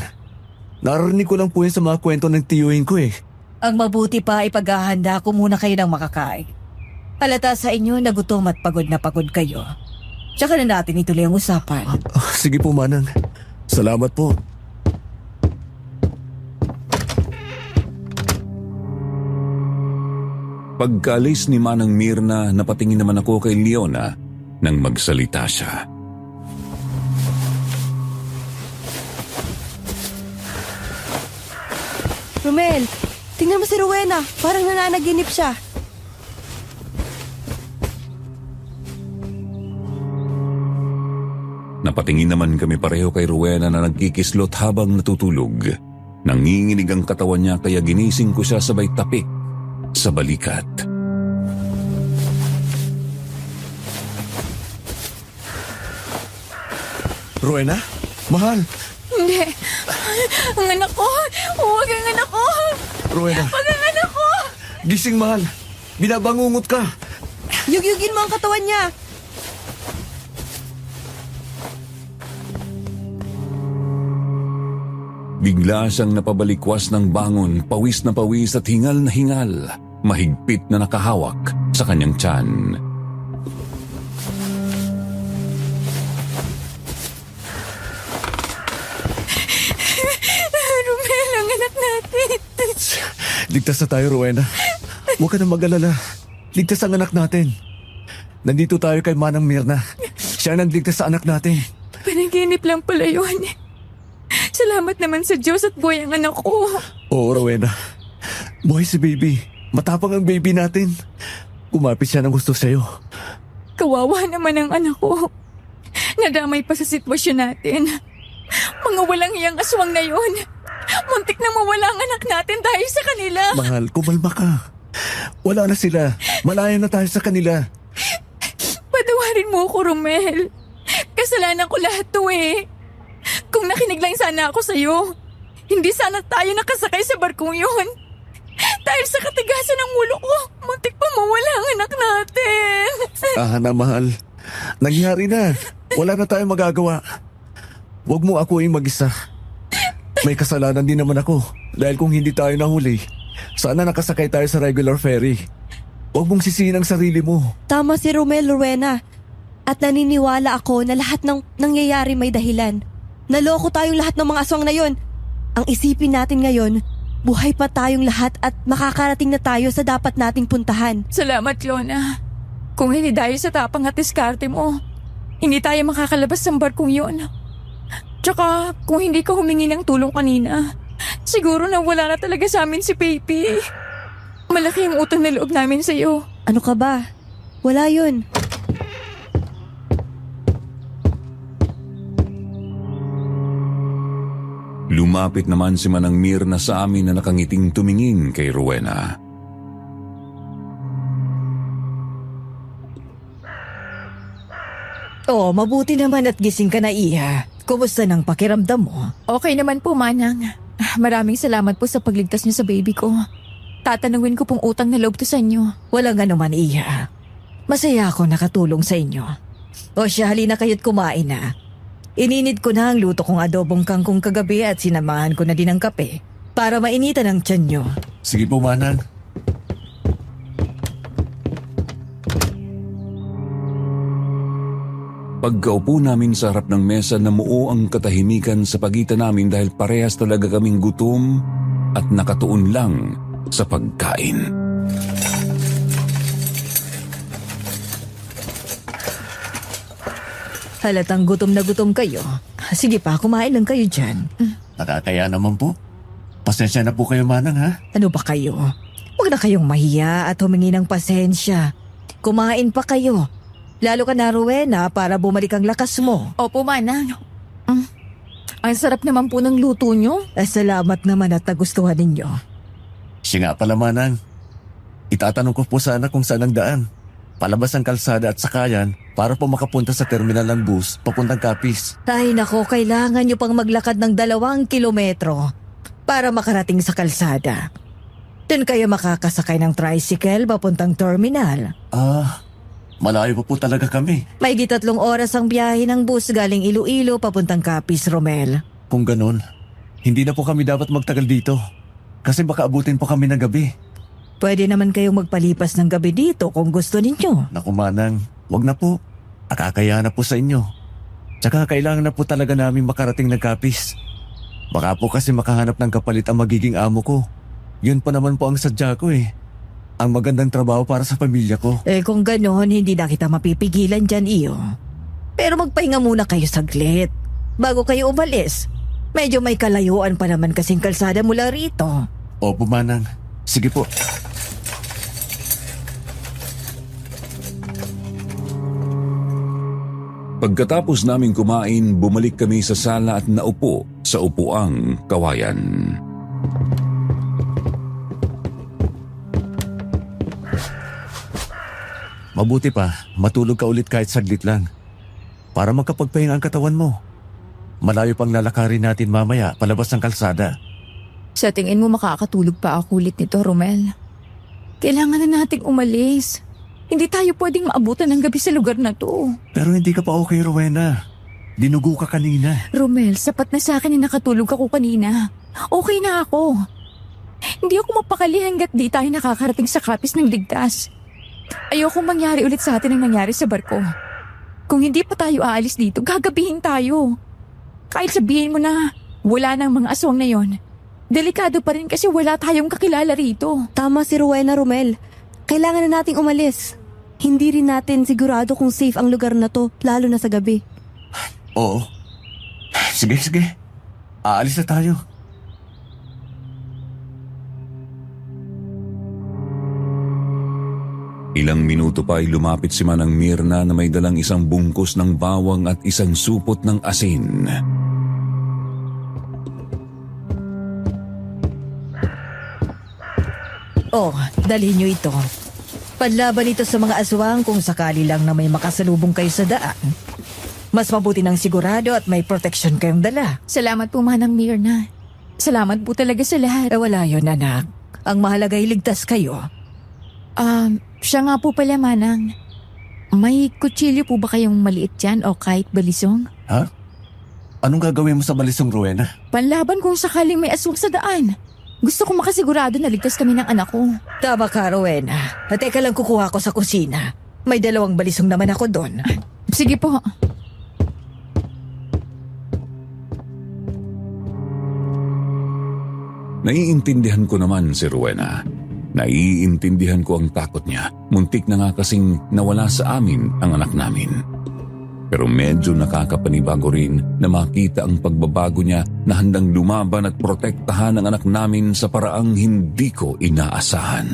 Narinig ko lang po yun sa mga kwento ng tiyuhin ko eh. Ang mabuti pa ipaghahanda ko muna kayo ng makakain. Halata sa inyo na gutom at pagod na pagod kayo. Tsaka na natin ituloy ang usapan. Sige po, Manang. Salamat po. Pagkaalis ni Manang Mirna, napatingin naman ako kay Leona nang magsalita siya. Romel, tingnan mo si Rowena. Parang nananaginip siya. Napatingin naman kami pareho kay Rowena na nagkikislot habang natutulog. Nanginginig ang katawan niya kaya ginising ko siya sabay tapik sa balikat. Rowena? Mahal? Hindi. Ang anak ko. Huwag ang anak ko. Rowena? Huwag ang anak ko. Gising, Mahal. Binabangungot ka. Yugyugin mo ang katawan niya. Bigla siyang napabalikwas ng bangon, pawis na pawis at hingal na hingal. Mahigpit na nakahawak sa kanyang tiyan. Romel, ang anak natin. Ligtas na tayo, Rowena. Huwag ka na mag-alala. Ligtas ang anak natin. Nandito tayo kay Manang Mirna. Siya ang nagligtas sa anak natin. Panaginip lang pala yun. Salamat naman sa Diyos at buhay ang anak ko. Oo, Rowena. Buhay si baby. Matapang ang baby natin. Kumapit siya ng gusto sa'yo. Kawawa naman ang anak ko. Nadamay pa sa sitwasyon natin. Mga walang iyang aswang na yun. Muntik na mawala ang anak natin dahil sa kanila. Mahal, kumalma ka. Wala na sila. Malaya na tayo sa kanila. Patawarin mo ako, Romel. Kasalanan ko lahat to eh. Kung nakinig lang sana ako sa'yo, hindi sana tayo nakasakay sa barkong yun. Dahil sa katigasan ng ulo ko, muntik pa mawala ang anak natin. Na mahal. Nangyari na. Wala na tayong magagawa. Huwag mo akuin mag-isa. May kasalanan din naman ako. Dahil kung hindi tayo nahuli, sana nakasakay tayo sa regular ferry. Huwag mong sisihin ang sarili mo. Tama si Romel, Rowena. At naniniwala ako na lahat ng nangyayari may dahilan. Naloko tayong lahat ng mga aswang na yon. Ang isipin natin ngayon, buhay pa tayong lahat at makakarating na tayo sa dapat nating puntahan. Salamat, Lona. Kung hindi dahil sa tapang at diskarte mo, hindi tayo makakalabas ng barkong yun. Tsaka, kung hindi ka humingi ng tulong kanina, siguro na wala na talaga sa amin si Baby. Malaki ang utang na loob namin sa'yo. Ano ka ba? Wala yun. Lumapit naman si Manang Mirna sa amin na nakangiting tumingin kay Rowena. Oh, mabuti naman at gising ka na, Iha. Kumusta nang pakiramdam mo? Okay naman po, Manang. Maraming salamat po sa pagligtas niyo sa baby ko. Tatanungin ko pong utang na loob to sa inyo. Walang anuman, Iha. Masaya ako nakatulong sa inyo. O siya, halina kayo't kumain na. Ininid ko na ang luto kong adobong kangkong kagabi at sinamahan ko na din ng kape. para mainitan ang tiyan nyo. Sige po, Manang. Pagkaupo namin sa harap ng mesa, namuo ang katahimikan sa pagitan namin dahil parehas talaga kaming gutom at nakatuon lang sa pagkain. Halatang gutom na gutom kayo. Sige pa, kumain lang kayo dyan. Nakakaya naman po. Pasensya na po kayo, Manang, ha? Ano ba kayo? Huwag na kayong mahiya at humingi ng pasensya. Kumain pa kayo. Lalo ka na, Rowena, para bumalik ang lakas mo. Opo, Manang. Ang sarap naman po ng luto nyo. Salamat naman at nagustuhan ninyo. Siya nga pala, Manang. Itatanong ko po sana kung saan ang daan. Palabas ang kalsada at sakayan para po makapunta sa terminal ng bus papuntang Capiz. Ay nako, kailangan nyo pang maglakad ng 2 kilometro para makarating sa kalsada. Doon kayo makakasakay ng tricycle papuntang terminal. Malayo pa po talaga kami. May 3 oras ang biyahe ng bus galing Iloilo papuntang Capiz, Romel. Kung ganun, hindi na po kami dapat magtagal dito. Kasi baka abutin po kami ng gabi. Pwede naman kayong magpalipas ng gabi dito kung gusto ninyo. Naku, Manang, wag na po. Akakaya na po sa inyo. Tsaka kailangan na po talaga namin makarating ng Capiz. Baka po kasi makahanap ng kapalit ang magiging amo ko. Yun pa naman po ang sadya ko eh. Ang magandang trabaho para sa pamilya ko. Kung gano'n, hindi na kita mapipigilan dyan, iyo. Pero magpahinga muna kayo saglit. Bago kayo umalis. Medyo may kalayuan pa naman kasing kalsada mula rito. Opo, Manang. Sige po. Pagkatapos naming kumain, bumalik kami sa sala at naupo sa upuang kawayan. Mabuti pa, matulog ka ulit kahit saglit lang. Para magkapagpahinga ang katawan mo. Malayo pang lalakarin natin mamaya palabas ng kalsada. Sa tingin mo makakatulog pa ako ulit nito, Romel? Kailangan na nating umalis. Hindi tayo pwedeng maabutan ng gabi sa lugar na to. Pero hindi ka pa okay, Rowena. Dinugo ka kanina. Romel, sapat na sa akin na nakatulog ako kanina. Okay na ako. Hindi ako mapakali hanggat di tayo nakakarating sa Capiz ng ligtas. Ayokong mangyari ulit sa atin ang nangyari sa barko. Kung hindi pa tayo aalis dito, gagabihin tayo. Kahit sabihin mo na wala nang mga aswang na yon, delikado pa rin kasi wala tayong kakilala rito. Tama si Rowena, Romel. Kailangan na nating umalis. Hindi rin natin sigurado kung safe ang lugar na to, lalo na sa gabi. Oo. Sige. Aalis na tayo. Ilang minuto pa ay lumapit si Manang Mirna na may dalang isang bungkus ng bawang at isang supot ng asin. Dalhin nyo ito. Panlaban ito sa mga aswang kung sakali lang na may makasalubong kayo sa daan. Mas mabuti ng sigurado at may protection kayong dala. Salamat po, Manang Mirna. Salamat po talaga sa lahat. Wala yun, anak. Ang mahalaga ay ligtas kayo. Siya nga po pala, Manang. May kutsilyo po ba kayong maliit dyan o kahit balisong? Ha? Anong gagawin mo sa balisong, Rowena? Panlaban kung sakaling may aswang sa daan. Gusto kong makasigurado na ligtas kami ng anak ko. Tama ka, Rowena. Teka lang, kukuha ko sa kusina. May 2 balisong naman ako doon. Sige po. Naiintindihan ko naman si Rowena. Naiintindihan ko ang takot niya. Muntik na nga kasing nawala sa amin ang anak namin. Pero medyo nakakapanibago rin na makita ang pagbabago niya na handang lumaban at protektahan ang anak namin sa paraang hindi ko inaasahan.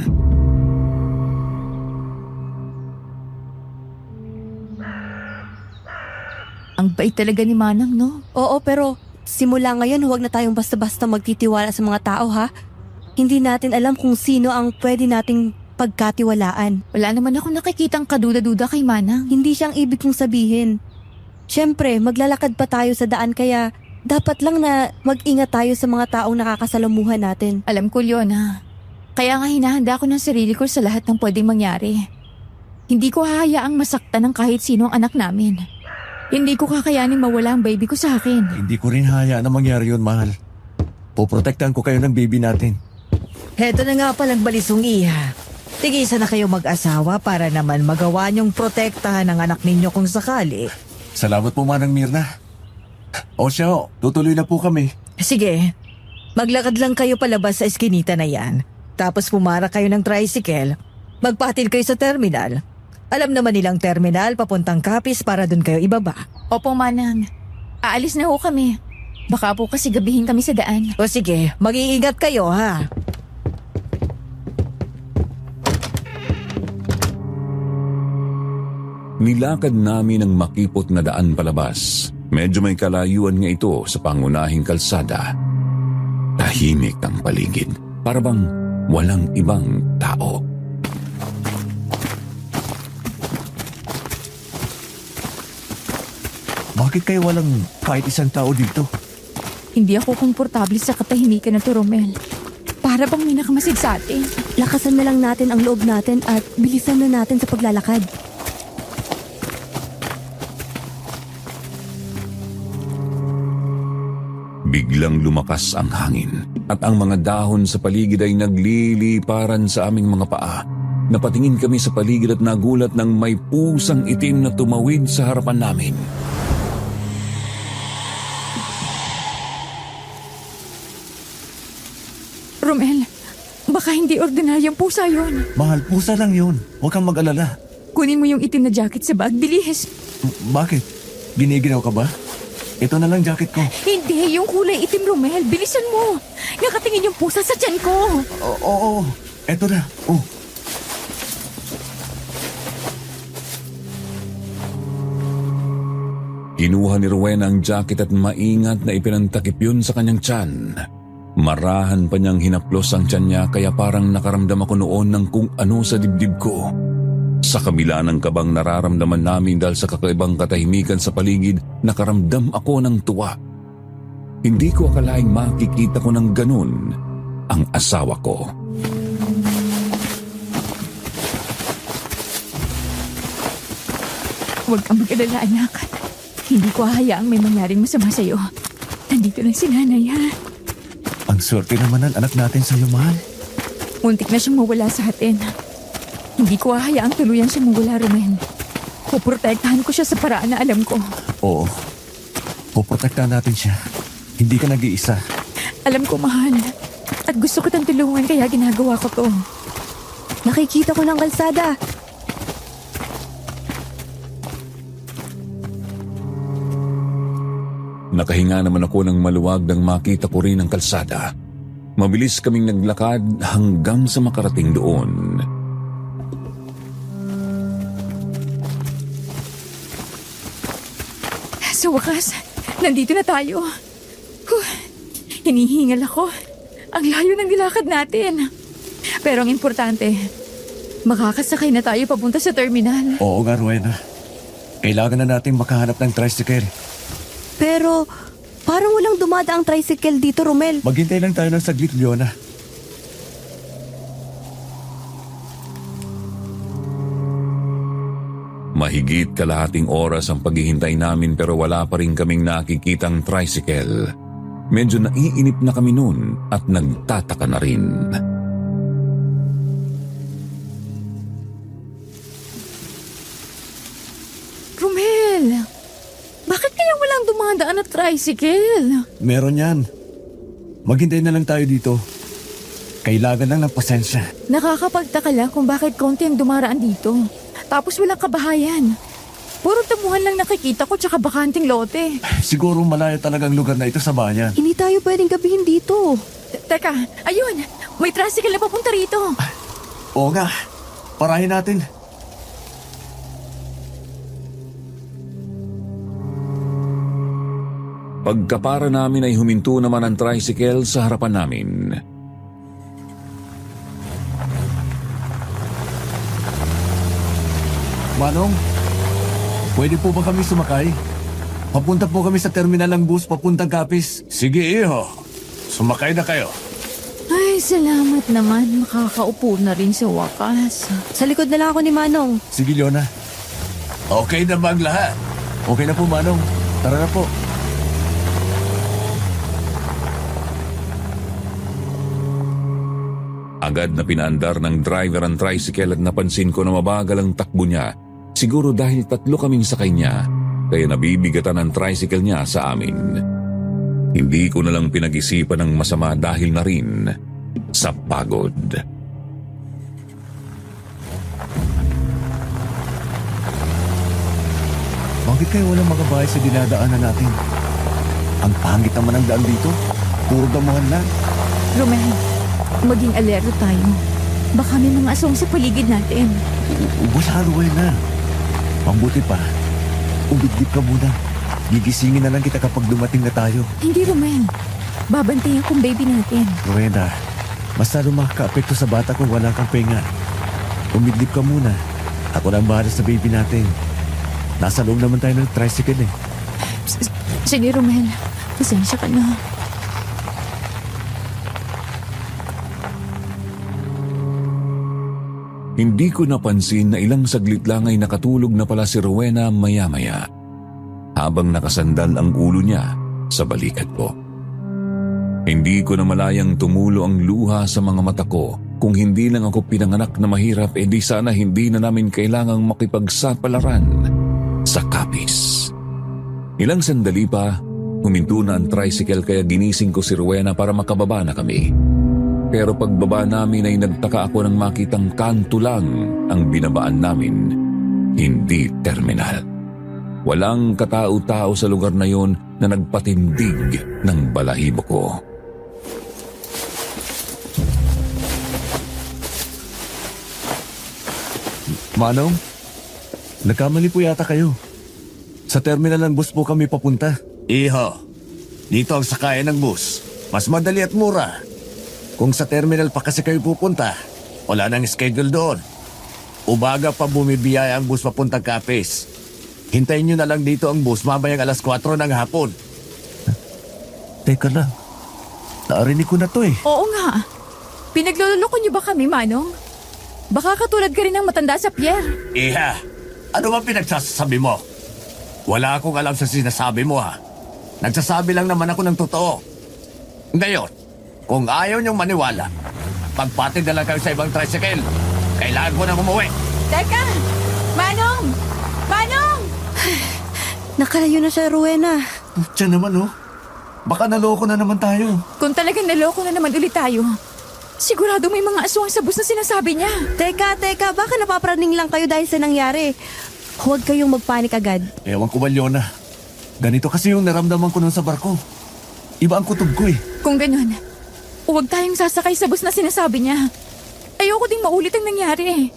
Ang bait talaga ni Manang, no? Oo, pero simula ngayon huwag na tayong basta-basta magtitiwala sa mga tao, ha? Hindi natin alam kung sino ang pwede nating pagkatiwalaan. Wala naman ako nakikitang kaduda-duda kay Manang. Hindi siyang ibig kong sabihin. Siyempre, maglalakad pa tayo sa daan kaya dapat lang na mag-ingat tayo sa mga taong nakakasalamuhan natin. Alam ko, Leona. Kaya nga hinahanda ko ng sarili ko sa lahat ng pwedeng mangyari. Hindi ko hahayaang masaktan ng kahit sino ang anak namin. Hindi ko kakayanin mawala ang baby ko sa akin. Hindi ko rin hayaan na mangyari yun, mahal. Poprotektahan ko kayo ng baby natin. Heto na nga palang balisong iha. Tigisa na kayo mag-asawa para naman magawa niyong protektahan ng anak ninyo kung sakali. Salamat po, Manang Mirna. O siya, tutuloy na po kami. Sige, maglakad lang kayo palabas sa eskinita na yan. Tapos pumara kayo ng tricycle. Magpatil kayo sa terminal. Alam naman nilang terminal papuntang Capiz para dun kayo ibaba. Opo, Manang. Aalis na ho kami. Baka po kasi gabihin kami sa daan. O sige, mag-iingat kayo ha. Nilakad namin ang makipot na daan palabas. Medyo may kalayuan nga ito sa pangunahing kalsada. Tahimik ang paligid, para bang walang ibang tao. Bakit kayo walang kahit isang tao dito? Hindi ako komportable sa katahimikan na to, Romel. Para bang may nakamasid sa atin. Lakasan na lang natin ang loob natin at bilisan na natin sa paglalakad. Biglang lumakas ang hangin at ang mga dahon sa paligid ay nagliliparan sa aming mga paa. Napatingin kami sa paligid at nagulat nang may pusang itim na tumawid sa harapan namin. Romel, baka hindi ordinaryong pusa yon. Mahal, pusa lang yun. Huwag kang mag-alala. Kunin mo yung itim na jacket sa bag, bilis. Bakit? Giniginaw ka ba? Ito na lang jacket ko. Hindi, yung kulay itim, Romel. Bilisan mo. Nakatingin yung pusa sa tiyan ko. Oo. Ito na. Oh. Kinuha ni Rowena ang jacket at maingat na ipinantakip yun sa kanyang tiyan. Marahan pa niyang hinaplos ang tiyan niya kaya parang nakaramdam ako noon ng kung ano sa dibdib ko. Sa kabila ng kabang nararamdaman namin dahil sa kakaibang katahimikan sa paligid, nakaramdam ako ng tuwa. Hindi ko akalaing makikita ko ng ganun ang asawa ko. Huwag kang mag-alala, anak. Hindi ko hahayaang may mangyaring masama sa'yo. Nandito lang si nanay, ha? Ang swerte naman ng anak natin sa'yo, mahal. Muntik na siyang mawala sa atin. Hindi ko hahayaang tuluyan siyang mawala, Romel. Puprotektahan ko siya sa paraan na alam ko. Oo. Poprotektahan natin siya. Hindi ka nag-iisa. Alam ko, mahal. At gusto kitang tulungan kaya ginagawa ko to. Nakikita ko ng kalsada. Nakahinga naman ako ng maluwag nang makita ko rin ang kalsada. Mabilis kaming naglakad hanggang sa makarating doon. Sa wakas, nandito na tayo. Hinihingal ako. Ang layo ng nilakad natin. Pero ang importante, makakasakay na tayo papunta sa terminal. Oo nga, Rowena. Kailangan na nating makahanap ng tricycle. Pero parang walang dumadaang tricycle dito, Romel. Maghintay lang tayo ng saglit, Leona. Mahigit kalahating oras ang paghihintay namin pero wala pa rin kaming nakikitang tricycle. Medyo naiinip na kami noon at nagtataka na rin. Romel, bakit kaya walang dumadaan na tricycle? Meron yan. Maghintay na lang tayo dito. Kailangan lang ng pasensya. Nakakapagtaka lang kung bakit konti ang dumaraan dito. Tapos walang kabahayan. Puro damuhan lang nakikita ko tsaka bakanting lote. Siguro malayo talagang lugar na ito sa bayan. Hindi tayo pwedeng gabihin dito. Teka, ayun! May tricycle na papunta rito. Oo nga. Parahin natin. Pagkapara namin ay huminto naman ang tricycle sa harapan namin. Manong, pwede po ba kami sumakay? Papunta po kami sa terminal ng bus papuntang Capiz. Sige, iho. Sumakay na kayo. Ay, salamat naman. Makakaupo na rin sa wakas. Sa likod na lang ako ni Manong. Sige, Leona. Okay na ba ang lahat? Okay na po, Manong. Tara na po. Agad na pinaandar ng driver ang tricycle at napansin ko na mabagal ang takbo niya. Siguro dahil 3 kaming sakay niya, kaya nabibigatan ang tricycle niya sa amin. Hindi ko na lang pinag-isipan ng masama dahil na rin sa pagod. Bakit kayo walang mga bahay sa dinadaanan natin? Ang pangit naman ang daan dito. Puro damuhan lang. Romel, maging alerto tayo. Baka may mga aswang sa paligid natin. Wala, Rowena. Mabuti pa. Umidlip ka muna. Gigisingin na lang kita kapag dumating na tayo. Hindi, Romel. Babantayan kong baby natin. Rowena, mas lalo makaka-apekto sa bata kung wala kang pahinga. Umidlip ka muna. Ako na ang bahala sa baby natin. Nasa loob naman tayo ng tricycle eh. Sige, Romel. Pasensya ka na. Hindi ko napansin na ilang saglit lang ay nakatulog na pala si Rowena maya-maya, habang nakasandal ang ulo niya sa balikat ko. Hindi ko na malayang tumulo ang luha sa mga mata ko. Kung hindi lang ako pinanganak na mahirap, di sana hindi na namin kailangang makipagsapalaran sa kapis. Ilang sandali pa, huminto na ang tricycle kaya ginising ko si Rowena para makababa na kami. Pero pagbaba namin ay nagtaka ako nang makitang kanto lang ang binabaan namin, hindi terminal. Walang katao-tao sa lugar na yon na nagpatindig ng balahibo ko. Manong, nagkamali po yata kayo. Sa terminal ng bus po kami papunta. Iho, dito ang sakayan ng bus. Mas madali at mura. Kung sa terminal pa kasi kayo pupunta, wala nang schedule doon. Umaga pa bumibiyaya ang bus papuntang Capiz. Hintayin nyo na lang dito ang bus mamayang 4:00 ng hapon. Teka lang, narinig ko na to eh. Oo nga. Pinagluloko niyo ba kami, Manong? Baka katulad ka rin ng matanda sa Pierre. Iha, ano ba pinagsasabi mo? Wala akong alam sa sinasabi mo ha. Nagsasabi lang naman ako ng totoo. Ngayon, kung ayaw niyong maniwala, pagpatid na lang kayo sa ibang tricycle. Kailangan ko nang umuwi. Teka! Manong! Manong! Nakalayo na siya, Rowena. Diyan naman oh. Baka naloko na naman tayo. Kung talagang naloko na naman ulit tayo, sigurado may mga aswang sa bus na sinasabi niya. Teka, baka napapraning lang kayo dahil sa nangyari. Huwag kayong magpanik agad. Ewan ko ba, Leona? Ganito kasi yung naramdaman ko nun sa barko. Iba ang kutob ko eh. Kung ganun, huwag tayong sasakay sa bus na sinasabi niya. Ayoko ding maulit ang nangyari.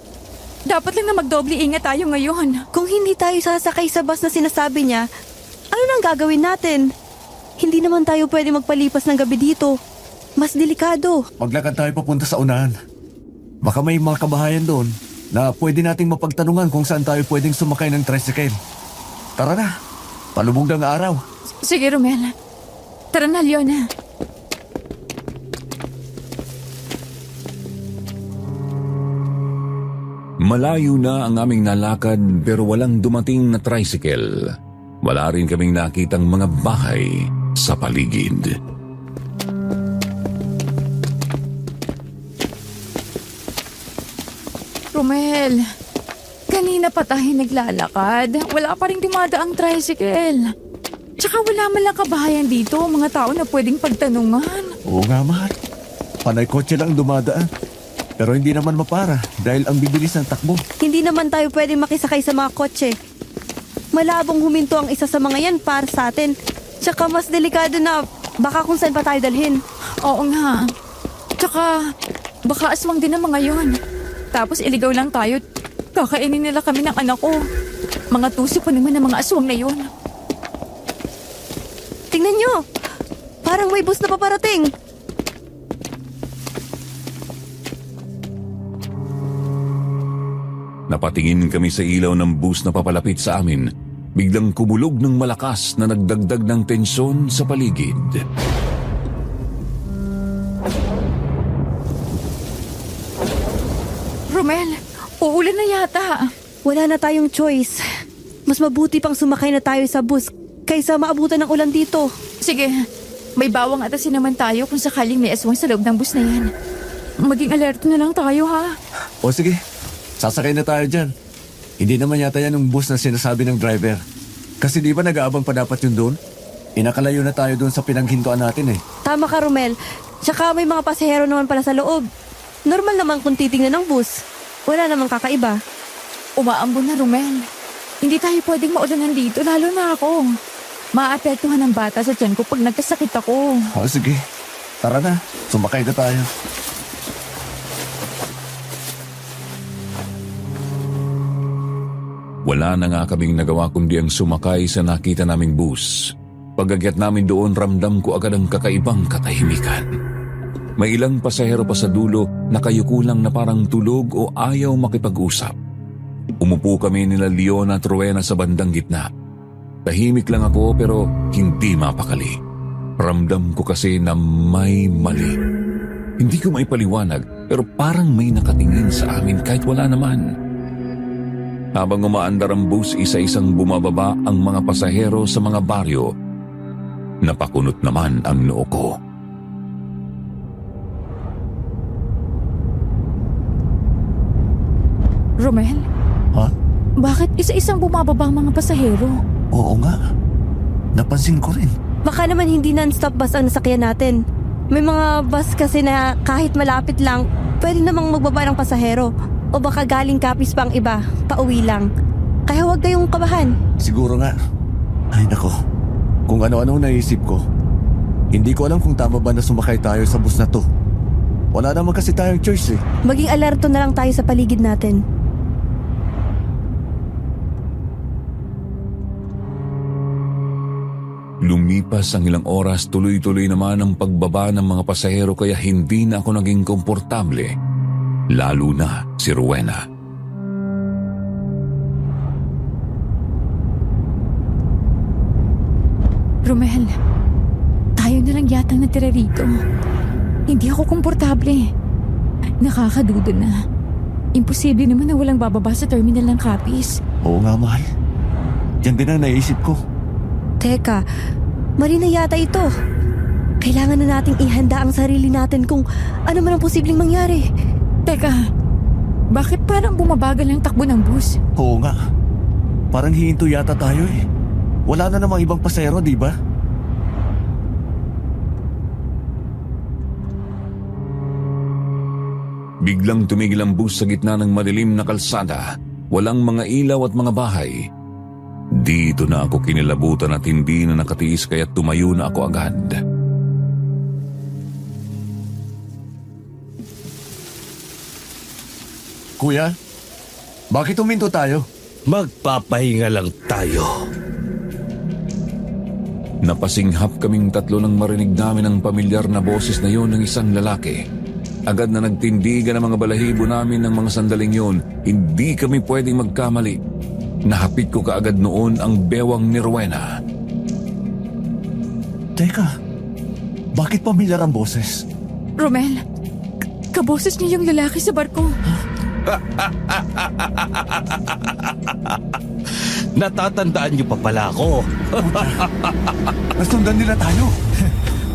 Dapat lang na magdoble ingat tayo ngayon. Kung hindi tayo sasakay sa bus na sinasabi niya, ano nang gagawin natin? Hindi naman tayo pwede magpalipas ng gabi dito. Mas delikado. Maglakad tayo papunta sa unahan. Baka may mga kabahayan doon na pwede nating mapagtanungan kung saan tayo pwedeng sumakay ng tricycle. Tara na, palubog ng araw. Sige, Romel. Tara na, Leona. Malayo na ang aming nalakad pero walang dumating na tricycle. Wala rin kaming nakitang mga bahay sa paligid. Romel, kanina pa tayo naglalakad. Wala pa rin dumadaang tricycle. Tsaka wala man lang kabahayan dito, mga tao na pwedeng pagtanungan. Oo nga, mahal. Panay kotse lang dumadaan. Pero hindi naman mapara dahil ang bibilis ng takbo. Hindi naman tayo pwede makisakay sa mga kotse. Malabong huminto ang isa sa mga yan para sa atin. Tsaka mas delikado na baka kung saan pa tayo dalhin. Oo nga. Tsaka, baka aswang din ang mga yon. Tapos iligaw lang tayo. Kakainin nila kami ng anak ko. Mga tuso pa naman ng mga aswang na yon. Tingnan nyo! Parang may bus na paparating. Napatingin kami sa ilaw ng bus na papalapit sa amin. Biglang kumulog ng malakas na nagdagdag ng tensyon sa paligid. Romel, uulan na yata. Wala na tayong choice. Mas mabuti pang sumakay na tayo sa bus kaysa maabutan ng ulan dito. Sige, may bawang atasin naman tayo kung sakaling may aswang sa loob ng bus na yan. maging alerto na lang tayo ha. O sige, sasakay na tayo dyan. Hindi naman yata yan yung bus na sinasabi ng driver. Kasi di ba nag-aabang pa dapat yun doon? Inakalayo na tayo doon sa pinanghintuan natin eh. Tama ka, Romel. Tsaka may mga pasahero naman pala sa loob. Normal naman kung titingnan ng bus. Wala namang kakaiba. Umaambon na, Romel. Hindi tayo pwedeng maulanan dito, lalo na ako. Maapektuhan ng bata sa tiyan ko pag nagkasakit ako. O sige, tara na. Sumakay na tayo. Wala na nga kaming nagawa kundi ang sumakay sa nakita naming bus. Pag-akyat namin doon, ramdam ko agad ang kakaibang katahimikan. May ilang pasahero pa sa dulo na kayukulang na parang tulog o ayaw makipag-usap. Umupo kami nila Leon at Rowena sa bandang gitna. Tahimik lang ako pero hindi mapakali. Ramdam ko kasi na may mali. Hindi ko maipaliwanag pero parang may nakatingin sa amin kahit wala naman. Habang umaandar ang bus, isa-isang bumababa ang mga pasahero sa mga baryo. Napakunot naman ang noo ko. Romel, Ha? bakit isa-isang bumababa ang mga pasahero? Oo nga. Napansin ko rin. Baka naman hindi non-stop bus ang nasakyan natin. May mga bus kasi na kahit malapit lang, pwede namang magbaba ng pasahero. O baka galing Capiz pa ang iba, pauwi lang. Kaya huwag kayong kabahan. Siguro nga. Ay nako. Kung ano-ano naisip ko. Hindi ko alam kung tama ba na sumakay tayo sa bus na to. Wala naman kasi tayong choice eh. Maging alerto na lang tayo sa paligid natin. Lumipas ang ilang oras, tuloy-tuloy naman ang pagbaba ng mga pasahero kaya hindi na ako naging komportable. Lalo na si Rowena. Romel, tayo na lang yatang natira rito. Hindi ako komportable. Nakakadudo na. Imposible naman na walang bababa sa terminal ng Capiz. Oo nga, mahal. Yan din ang naisip ko. Teka, mali na yata ito. Kailangan na nating ihanda ang sarili natin kung ano man ang posibleng mangyari. Teka, bakit parang bumabagal ang takbo ng bus? Oo nga. Parang hihinto yata tayo eh. Wala na namang ibang pasahero, di ba? Biglang tumigil ang bus sa gitna ng madilim na kalsada. Walang mga ilaw at mga bahay. Dito na ako kinilabutan at hindi na nakatiis kaya tumayo na ako agad. Kuya, bakit huminto tayo? Magpapahinga lang tayo. Napasinghap kaming tatlo nang marinig namin ang pamilyar na boses na yon ng isang lalaki. Agad na nagtindigan ang mga balahibo namin ng mga sandaling yon. Hindi kami pwedeng magkamali. Nahapit ko kaagad noon ang bewang ni Rowena. Teka, bakit pamilyar ang boses? Romel, kaboses niya yung lalaki sa barko. Natatandaan niyo pa pala ako. Nasundan nila tayo.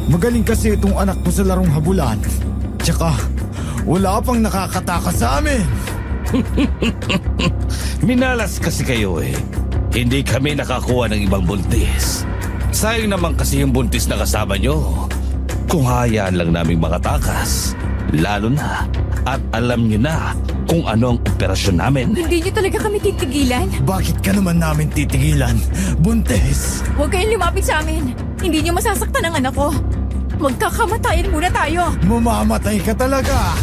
Magaling kasi itong anak ko sa larong habulan. Tsaka, wala pang nakakatakas sa amin. Minalas kasi kayo eh. Hindi kami nakakuha ng ibang buntis. Sayang naman kasi yung buntis na kasama nyo. Kung hayaan lang naming makatakas, lalo na at alam nyo na kung ano ang operasyon namin. Hindi niyo talaga kami titigilan. Bakit ka naman namin titigilan? Buntes! Huwag kayong lumapit sa amin. Hindi niyo masasaktan ang anak ko. Magkakamatayan muna tayo. Mamamatay ka talaga!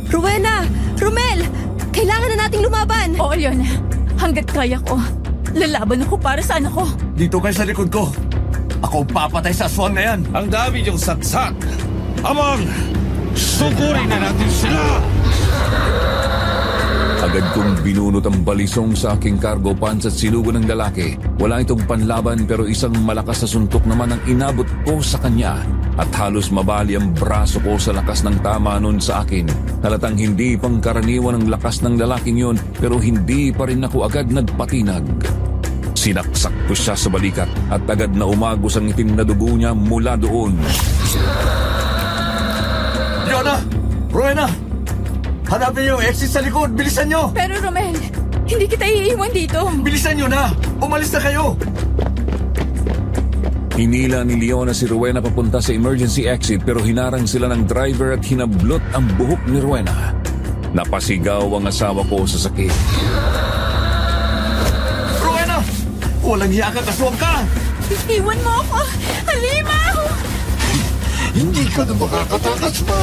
Rowena! Romel! Kailangan na nating lumaban! Oo, Leona. Hanggat kaya ko, lalaban ako para sa anak ko. Dito kayo sa likod ko. Ako ang papatay sa aswang na yan. Ang dami niyong saksak. Amang! Sugurin na natin sila! Agad kong binunot ang balisong sa aking cargo pants at sinugo ng lalaki. Wala itong panlaban pero isang malakas na suntok naman ang inabot ko sa kanya. At halos mabali ang braso ko sa lakas ng tama nun sa akin. Halatang hindi pangkaraniwan ang lakas ng lalaking yon pero hindi pa rin ako agad nagpatinag. Sinaksak ko siya sa balikat at agad na umagos ang itim na dugo niya mula doon. Yon Rowena! Rowena! Hanapin niyo yung exit sa likod! Bilisan niyo! Pero Romel, hindi kita iiwan dito. Bilisan niyo na! Umalis na kayo! Hinila ni Leona si Rowena papunta sa emergency exit pero hinarang sila ng driver at hinablot ang buhok ni Rowena. Napasigaw ang asawa ko sa sakit. Rowena! Walang hiya ka, kaswag ka! Iwan mo ako! Halimaw! Hindi ka na makakatakas pa!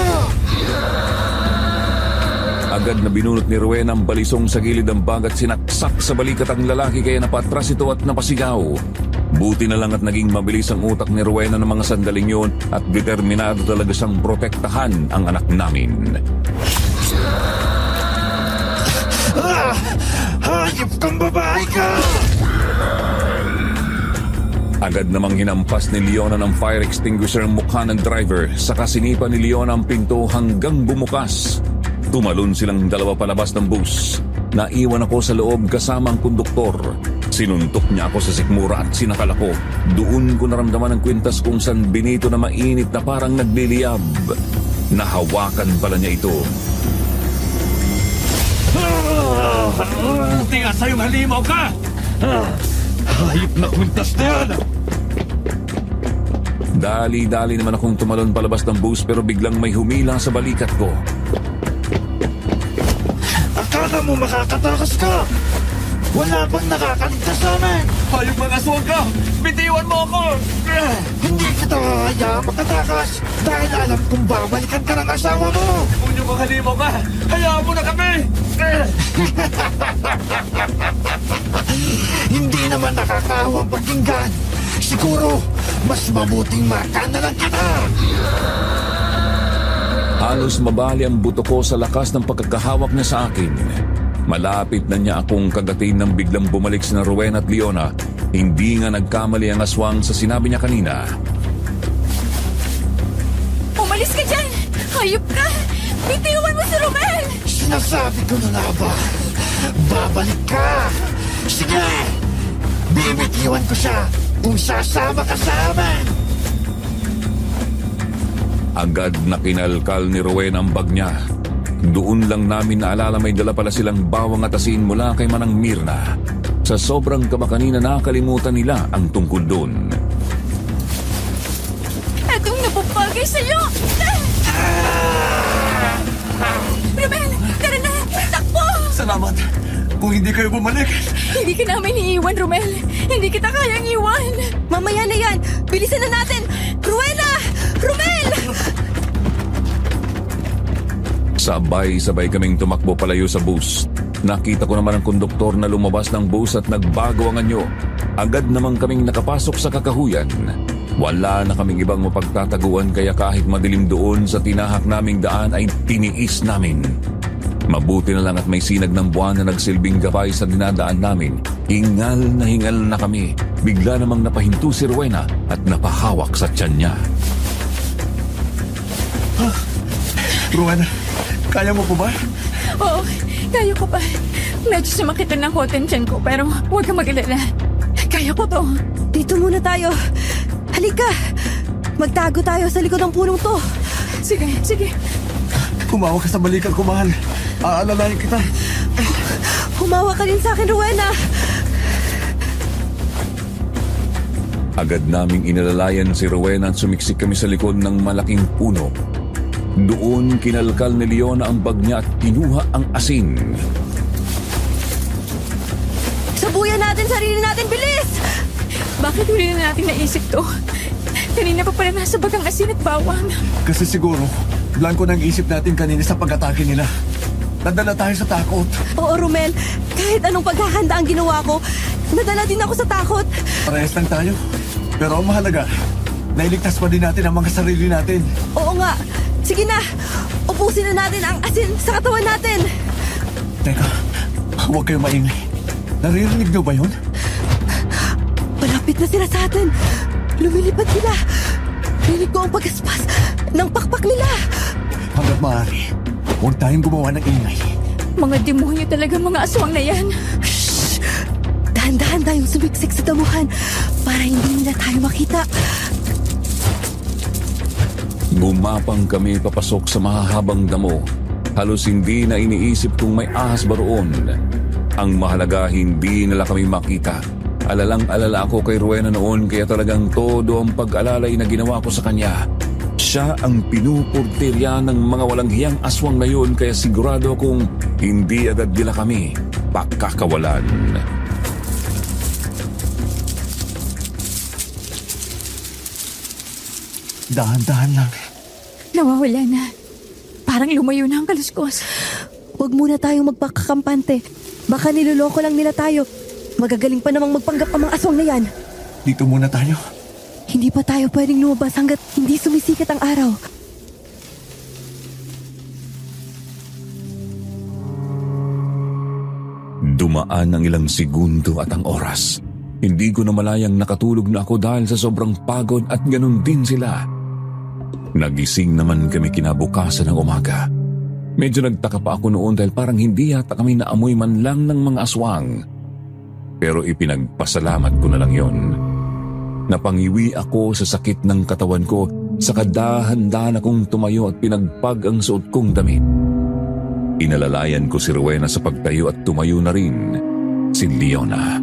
Agad na binunot ni Rowena ang balisong sa gilid ng bag at sinaksak sa balikat ang lalaki kaya napatras ito at napasigaw. Buti na lang at naging mabilis ang utak ni Rowena ng mga sandaling yun at determinado talaga siyang protektahan ang anak namin. Hayop kang babae ka! Agad namang hinampas ni Leona ng fire extinguisher ang mukha ng driver saka sinipa ni Leona ang pinto hanggang bumukas. Tumalon silang dalawa palabas ng bus. Naiwan ako sa loob kasama ang konduktor. Sinuntok niya ako sa sikmura at sinakal ako. Doon ko naramdaman ang kwintas kung saan binito na mainit na parang nagliliyab. Nahawakan pala niya ito. Tinga sa'yong halimaw ka! Hayop na kwintas na yan! Dali-dali naman akong tumalon palabas ng bus pero biglang may humila sa balikat ko. Akala mo makakatakas ka? Wala bang nakakaligtas sa amin? Hayop mga aswang ka! Bitiwan mo ako! Hindi kita kaya makatakas dahil alam kong babalikan ka ng asawa mo! Kung niyo mga halimaw ka, hayaan mo na kami! Hindi naman nakakawang pakinggan. Siguro, mas mabuting maka na lang kita. Halos mabali ang buto ko sa lakas ng pagkakahawak niya sa akin. Malapit na niya akong kagatin nang biglang bumalik sina Rowena at Leona. Hindi nga nagkamali ang aswang sa sinabi niya kanina. Umalis ka dyan! Hayop ka! Bitiwan mo si Romel! Sinasabi ko na nga ba? Babalik ka! Sige! Bibitiwan ko siya kung sasama ka sa amin! Agad na kinalkal ni Rowena ang bag niya. Doon lang namin naalala may dala pala silang bawang at asin mula kay Manang Mirna. Sa sobrang kaba kanina nakalimutan nila ang tungkol doon. Etong napapagay sa'yo! Romel, tara na! Takbo! Salamat! Kung hindi kayo bumalik, Hindi ka namin iiwan, Romel. Hindi kita kayang iwan. Mamaya na yan! Bilisan na natin! Rowena! Romel! Sabay-sabay kaming tumakbo palayo sa bus. Nakita ko naman ang konduktor na lumabas ng bus at nagbago ang anyo. Agad namang kaming nakapasok sa kakahuyan. Wala na kaming ibang mapagtataguan kaya kahit madilim doon sa tinahak naming daan ay tiniis namin. Mabuti na lang at may sinag ng buwan na nagsilbing gabay sa dinadaan namin. Hingal na kami. Bigla namang napahinto si Rowena at napahawak sa tiyan niya. Rowena, kaya mo po ba? Oo, kaya ko pa. Medyo sumakitan ng hot and chan ko, pero huwag kang mag-alala. Kaya ko to. Dito muna tayo. Halika! Magtago tayo sa likod ng punong to. Sige, sige. Kumawa ka sa balikan ko, mahal. Aalalayan kita. Humawa ka din sa akin, Rowena. Agad naming inalalayan si Rowena at sumiksik kami sa likod ng malaking puno. Doon kinalkal ni Leona ang bag niya at kinuha ang asin. Sabuyan natin sarili natin, bilis! Bakit huli na natin naisip to? Kanina pa pala nasa bagang asin at bawang. Kasi siguro, blanco ng isip natin kanina sa pag-atake nila. Nadala tayo sa takot. Oo, Romel. Kahit anong paghahanda ang ginawa ko, nadala din ako sa takot. Parehas lang tayo. Pero ang mahalaga, nailigtas pa din natin ang mga sarili natin. Oo nga. Sige na. Ubusin na natin ang asin sa katawan natin. Teka, huwag kayong maingay. Naririnig niyo ba yun? Malapit na sila sa atin. Lumilipad sila. Rinig ko ang pagaspas ng pakpak nila. Hanggat maaari, huwag tayong gumawa ng ingay. Mga demonyo talaga mga aswang na yan. Shh! Dahan-dahan tayong sumiksik sa damuhan para hindi nila tayo makita. Gumapang kami papasok sa mahahabang damo. Halos hindi na iniisip kung may ahas ba roon. Ang mahalaga, hindi nila kami makita. Alalang-alala ako kay Rowena noon, kaya talagang todo ang pag-alalay na ginawa ko sa kanya. Siya ang pinupurterya ng mga walang hiyang aswang na yun, kaya sigurado akong hindi agad nila kami pakakawalan. Dahan-dahan lang. Nawawala na. Parang lumayo na ang kaluskos. Huwag muna tayong magpakakampante. Baka niloloko lang nila tayo. Magagaling pa namang magpanggap ang mga aswang na yan. Dito muna tayo. Hindi pa tayo pwedeng lumabas hanggat hindi sumisikat ang araw. Dumaan ang ilang segundo at ang oras. Hindi ko na malayang nakatulog na ako dahil sa sobrang pagod, at ganun din sila. Nagising naman kami kinabukasan ng umaga. Medyo nagtaka pa ako noon dahil parang hindi yata kami naamoy man lang ng mga aswang. Pero ipinagpasalamat ko na lang yon. Napangiwi ako sa sakit ng katawan ko, saka dahan-dahan akong tumayo at pinagpag ang suot kong damit. Inalalayan ko si Rowena sa pagtayo at tumayo na rin si Leona.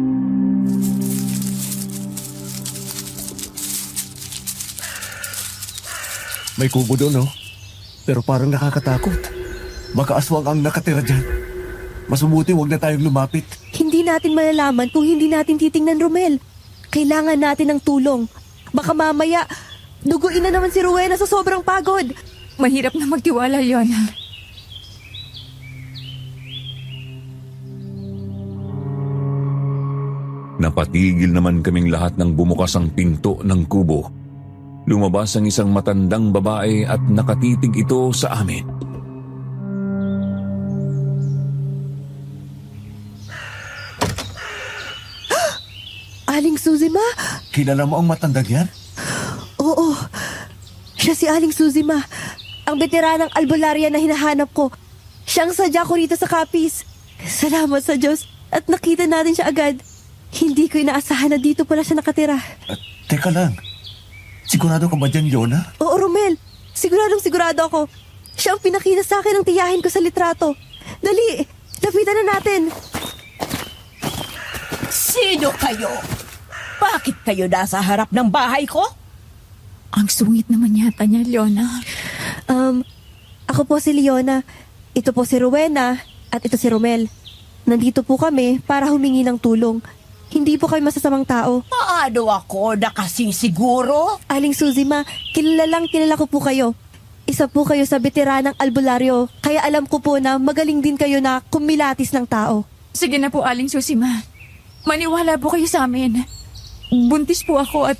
May kubo doon, oh. Pero parang nakakatakot. Baka aswang ang nakatira dyan. Mas mabuti huwag na tayong lumapit. Hindi natin malalaman kung hindi natin titingnan, Romel. Kailangan natin ng tulong. Baka mamaya, duguin na naman si Rowena sa sobrang pagod. Mahirap na magtiwala, Leona. Napatigil naman kaming lahat nang bumukas ang pinto ng kubo. Lumabas ang isang matandang babae at nakatitig ito sa amin. Aling Suzima? Kilala mo ang matandang yan? Oo. Siya si Aling Suzima. Ang veteranang albularya na hinahanap ko. Siyang sadya ko rito sa Capiz. Salamat sa Diyos at nakita natin siya agad. Hindi ko inaasahan na dito pala siya nakatira. Teka lang. Sigurado ka ba dyan, Leona? Oo, Romel. Sigurado ako. Siya ang pinakita sa akin ng tiyahin ko sa litrato. Dali, lapitan na natin. Sino kayo? Bakit kayo nasa harap ng bahay ko? Ang sungit naman yata niya, Leona. Ako po si Leona. Ito po si Rowena at ito si Romel. Nandito po kami para humingi ng tulong. Hindi po kayo masasamang tao. Paano ako nakasisiguro? Aling Suzima, kilala ko po kayo. Isa po kayo sa veteranang albularyo, kaya alam ko po na magaling din kayo na kumilatis ng tao. Sige na po, Aling Susima. Maniwala po kayo sa amin. Buntis po ako at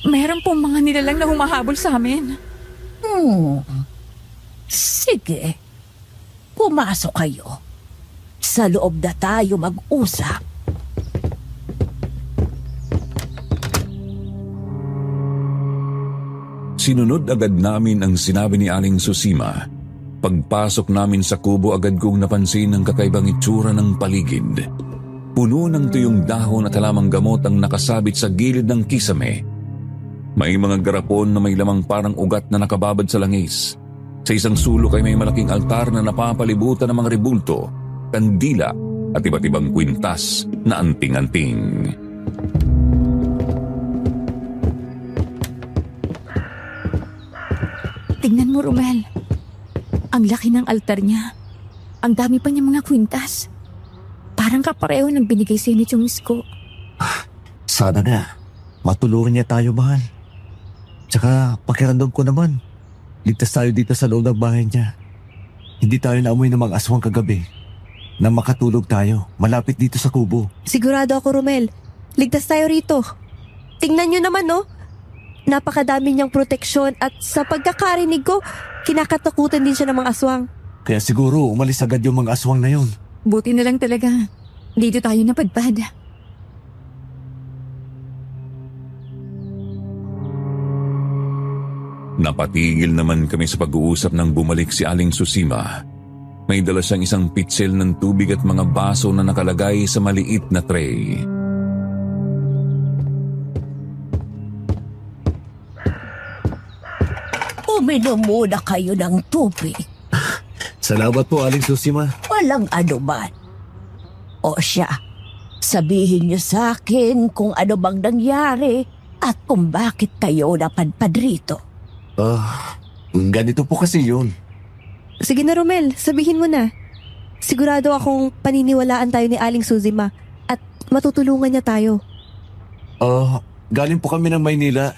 meron po mga nilalang na humahabol sa amin. Sige. Pumasok kayo. Sa loob na tayo mag-usap. Sinunod agad namin ang sinabi ni Aling Susima. Pagpasok namin sa kubo, agad kong napansin ang kakaibang itsura ng paligid. Puno ng tuyong dahon at halamang gamot ang nakasabit sa gilid ng kisame. May mga garapon na may lamang parang ugat na nakababad sa langis. Sa isang sulok ay may malaking altar na napapalibutan ng mga rebulto, kandila at iba't ibang kwintas na anting-anting. Tingnan mo, Romel. Ang laki ng altar niya. Ang dami pa niya mga kwintas. Parang kapareho ng binigay sa'yo ni Chungisko. Sana nga. Matulungan niya tayo, mahal. Tsaka pakiramdam ko naman. Ligtas tayo dito sa loob ng bahay niya. Hindi tayo naamoy ng mga aswang kagabi. Na makatulog tayo, malapit dito sa kubo. Sigurado ako, Romel. Ligtas tayo rito. Tingnan nyo naman, no? Napakadami niyang proteksyon at sa pagkakarinig ko, kinakatakutan din siya ng mga aswang. Kaya siguro umalis agad yung mga aswang na yun. Buti na lang talaga. Dito tayo napadpad. Napatigil naman kami sa pag-uusap nang bumalik si Aling Susima. May dala siyang isang pitsil ng tubig at mga baso na nakalagay sa maliit na tray. Uminom muna kayo ng tubig. Salamat po, Aling Susima. Walang anuman. O siya, sabihin niyo sa akin kung ano bang nangyari at kung bakit kayo napadpad rito. Ganito po kasi yun. Sige na Romel, sabihin mo na. Sigurado akong paniniwalaan tayo ni Aling Suzima at matutulungan niya tayo. Galing po kami ng Maynila.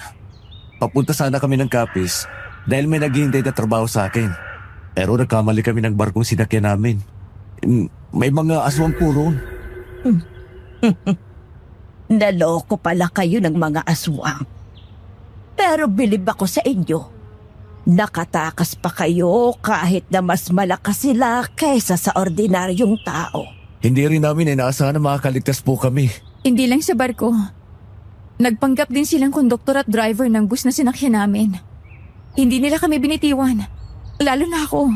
Papunta sana kami ng Capiz dahil may naghihintay na trabaho sa akin. Pero nagkamali kami ng barkong sinakyan namin. May mga aswang po roon. Naloko pala kayo ng mga aswang. Pero bilib ako sa inyo. Nakatakas pa kayo kahit na mas malakas sila kaysa sa ordinaryong tao. Hindi rin namin inaasahan na makakaligtas po kami. Hindi lang sa barko. Nagpanggap din silang konduktor at driver ng bus na sinakyan namin. Hindi nila kami binitiwan. Lalo na ako.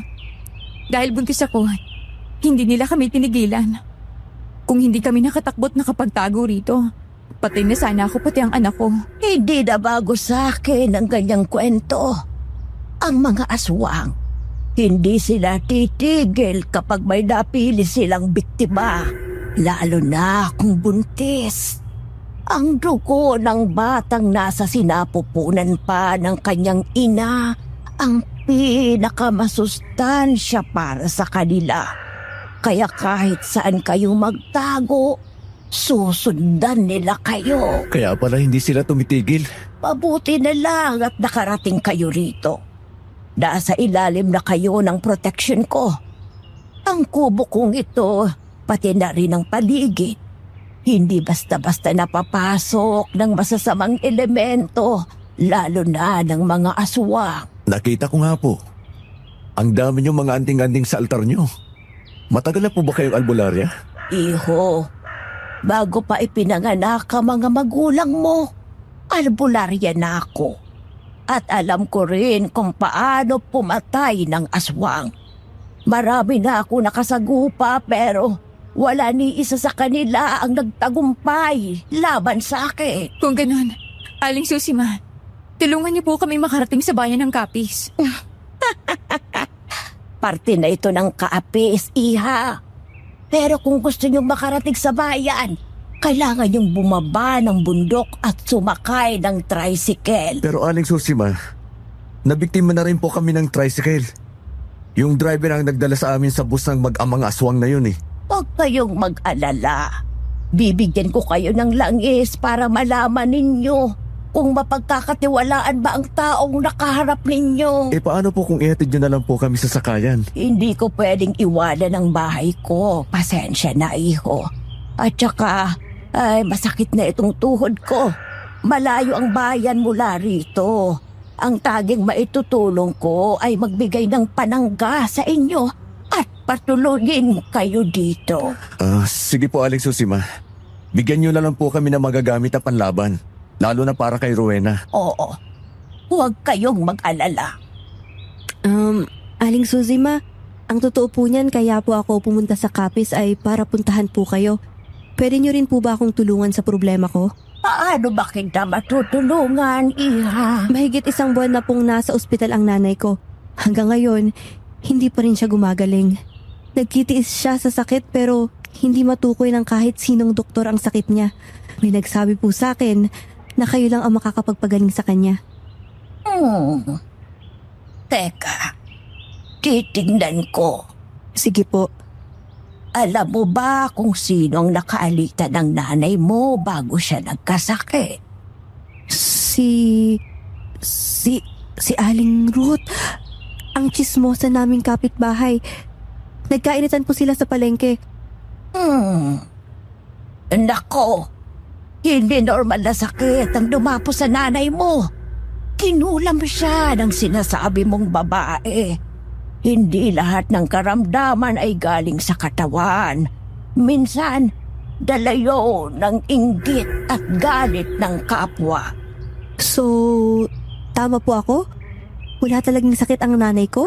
Dahil buntis ako, hindi nila kami tinigilan. Kung hindi kami nakatakbot nakapagtago rito, patay na sana ako pati ang anak ko. Hindi na bago sa akin ang ganyang kwento. Ang mga aswang, hindi sila titigil kapag may napili silang biktima. Lalo na kung buntis. Ang dugo ng batang nasa sinapupunan pa ng kanyang ina ang pinakamasustansya para sa kanila. Kaya kahit saan kayo magtago, susundan nila kayo. Kaya pala hindi sila tumitigil. Mabuti na lang at nakarating kayo rito. Nasa ilalim na kayo ng protection ko. Ang kubo kong ito, pati na rin ang paligid. Hindi basta-basta napapasok ng masasamang elemento, lalo na ng mga aswang. Nakita ko nga po. Ang dami niyong mga anting-anting sa altar niyo. Matagal na po ba kayong albularya? Iho, bago pa ipinanganak ang mga magulang mo, albularya na ako. At alam ko rin kung paano pumatay ng aswang. Marami na ako nakasagupa pero wala ni isa sa kanila ang nagtagumpay laban sa akin. Kung ganun, Aling Susima, tulungan niyo po kami makarating sa bayan ng Capiz. Parte na ito ng Capiz, iha. Pero kung gusto niyong makarating sa bayan, kailangan niyong bumaba ng bundok at sumakay ng tricycle. Pero Aling Susima, nabiktima na rin po kami ng tricycle. Yung driver ang nagdala sa amin sa bus ng mag-amang aswang na yun eh. Huwag kayong mag-alala. Bibigyan ko kayo ng langis para malaman ninyo kung mapagkakatiwalaan ba ang taong nakaharap ninyo. Paano po kung ihatid niyo na lang po kami sa sakayan? Hindi ko pwedeng iwanan ang bahay ko. Pasensya na, iho. At saka, masakit na itong tuhod ko. Malayo ang bayan mula rito. Ang taging maitutulong ko ay magbigay ng panangga sa inyo at patulungin kayo dito. Sige po Aling Susima. Bigyan niyo na lang po kami ng magagamit na panlaban. Lalo na para kay Rowena. Oo. Huwag kayong mag-alala. Aling Suzima, ang totoo po niyan kaya po ako pumunta sa Capiz ay para puntahan po kayo. Pwede niyo rin po ba akong tulungan sa problema ko? Paano ba kita matutulungan, iha? Mahigit 1 buwan na pong nasa ospital ang nanay ko. Hanggang ngayon, hindi pa rin siya gumagaling. Nagkitiis siya sa sakit pero hindi matukoy ng kahit sinong doktor ang sakit niya. May nagsabi po sa akin na kayo lang ang makakapagpagaling sa kanya. Teka, titignan ko. Sige po. Alam mo ba kung sino ang nakaalitan ng nanay mo bago siya nagkasakit? Si Aling Ruth. Ang chismosa naming kapitbahay. Nagkainitan po sila sa palengke. Nako, hindi normal na sakit ang dumapo sa nanay mo. Kinulam siya ng sinasabi mong babae. Hindi lahat ng karamdaman ay galing sa katawan. Minsan, dala yun ng inggit at galit ng kapwa. So, tama po ako? Wala talagang sakit ang nanay ko?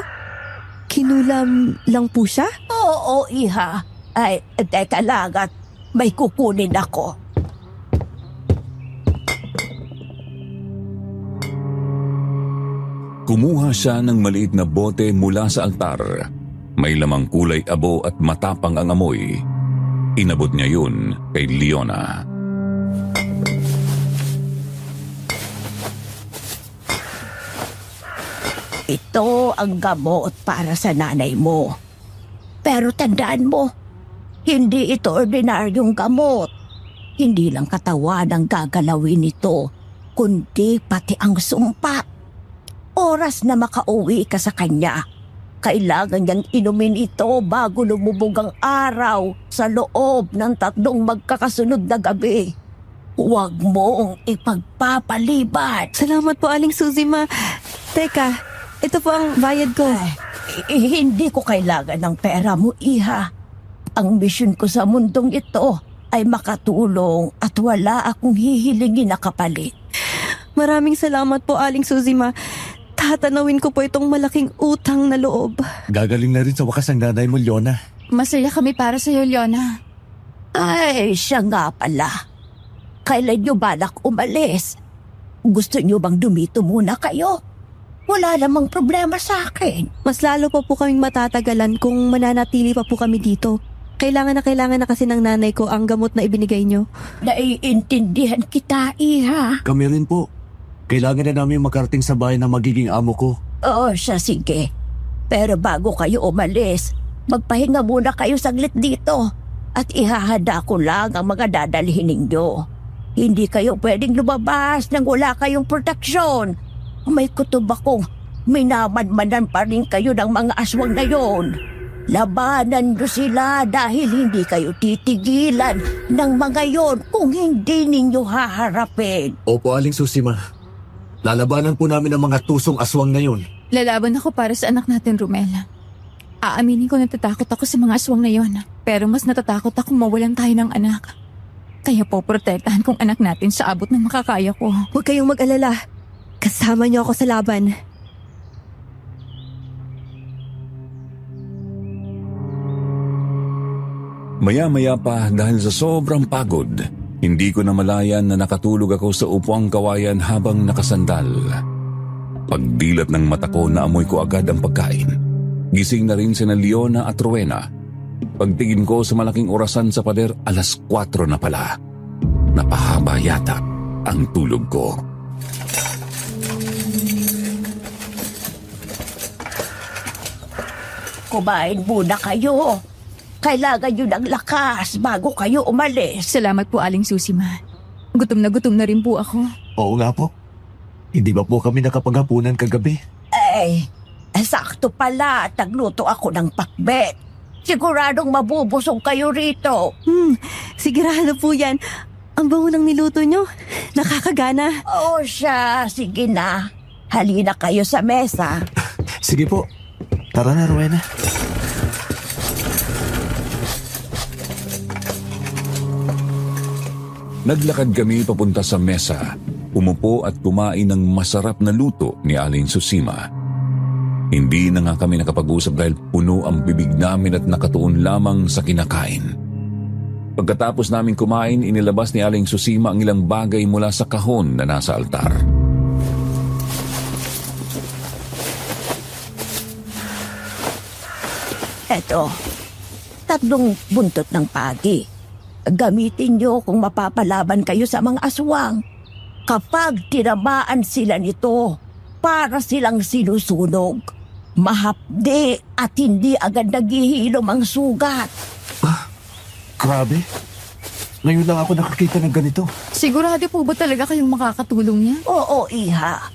Kinulam lang po siya? Oo, iha. Ay, teka lang at may kukunin ako. Kumuha siya ng maliit na bote mula sa altar. May lamang kulay abo at matapang ang amoy. Inabot niya yun kay Leona. Ito ang gamot para sa nanay mo. Pero tandaan mo, hindi ito ordinaryong gamot. Hindi lang katawan ang gagalawin nito, kundi pati ang sumpa. Oras na makauwi ka sa kanya, kailangan niyang inumin ito bago lumubog ang araw sa loob ng 3 magkakasunod na gabi. Huwag mong ipagpapaliban. Salamat po, Aling Suzy, ma. Teka, ito po ang bayad ko. Hindi ko kailangan ng pera mo, iha. Ang misyon ko sa mundong ito ay makatulong at wala akong hihilingin na kapalit. Maraming salamat po, Aling Suzy, ma. Tatanawin ko po itong malaking utang na loob. Gagaling na rin sa wakas ang nanay mo, Leona. Masaya kami para sa'yo, Leona. Ay, siya nga pala. Kailan niyo balak umalis? Gusto niyo bang dumito muna kayo? Wala namang problema sa akin. Mas lalo pa po kaming matatagalan kung mananatili pa po kami dito. Kailangan na kasi ng nanay ko ang gamot na ibinigay nyo. Naiintindihan kita, iha. Kami rin po. Kailangan na namin makarating sa bahay na magiging amo ko. Oo, siya sige. Pero bago kayo umalis, magpahinga muna kayo saglit dito. At ihahanda ko lang ang mga dadalhin ninyo. Hindi kayo pwedeng lumabas nang wala kayong proteksyon. May kutob akong minamanmanan pa rin kayo ng mga aswang na yon. Labanan nyo sila dahil hindi kayo titigilan ng mga yon kung hindi ninyo haharapin. Opo, Aling Susima. Lalabanan po namin ang mga tusong aswang na yun. Lalaban ako para sa anak natin, Romela. Aaminin ko natatakot ako sa mga aswang na yon. Pero mas natatakot ako mawalan tayo ng anak. Kaya po protektahan kong anak natin sa abot ng makakaya ko. Huwag kayong mag-alala. Kasama niyo ako sa laban. Maya-maya pa dahil sa sobrang pagod, hindi ko namalayan na nakatulog ako sa upuang kawayan habang nakasandal. Pagdilat ng mata ko, naamoy ko agad ang pagkain. Gising na rin sina Leona at Rowena. Pagtingin ko sa malaking orasan sa pader, 4:00 na pala. Napahaba yata ang tulog ko. Kumain muna kayo. Kailangan nyo ng lakas bago kayo umalis. Salamat po, Aling Susima. Gutom na rin po ako. Oo nga po. Hindi ba po kami nakapaghapunan kagabi? Sakto pala at nagluto ako ng pakbet. Siguradong mabubusog kayo rito. Sigurado po yan. Ang bango ng niluto nyo. Nakakagana. Oo siya, sige na. Halina kayo sa mesa. Sige po. Tara na, Rowena. Naglakad kami papunta sa mesa. Umupo at kumain ng masarap na luto ni Aling Susima. Hindi na nga kami nakapag-usap dahil puno ang bibig namin at nakatuon lamang sa kinakain. Pagkatapos namin kumain, inilabas ni Aling Susima ang ilang bagay mula sa kahon na nasa altar. Eto, 3 buntot ng pagi. Gamitin nyo kung mapapalaban kayo sa mga aswang. Kapag tinamaan sila nito, para silang sinusunog. Mahapdi at hindi agad naghihilom ang sugat. Grabe. Ngayon lang ako nakakita ng ganito. Sigurado po ba talaga kayong makakatulong niya? Oo, iha.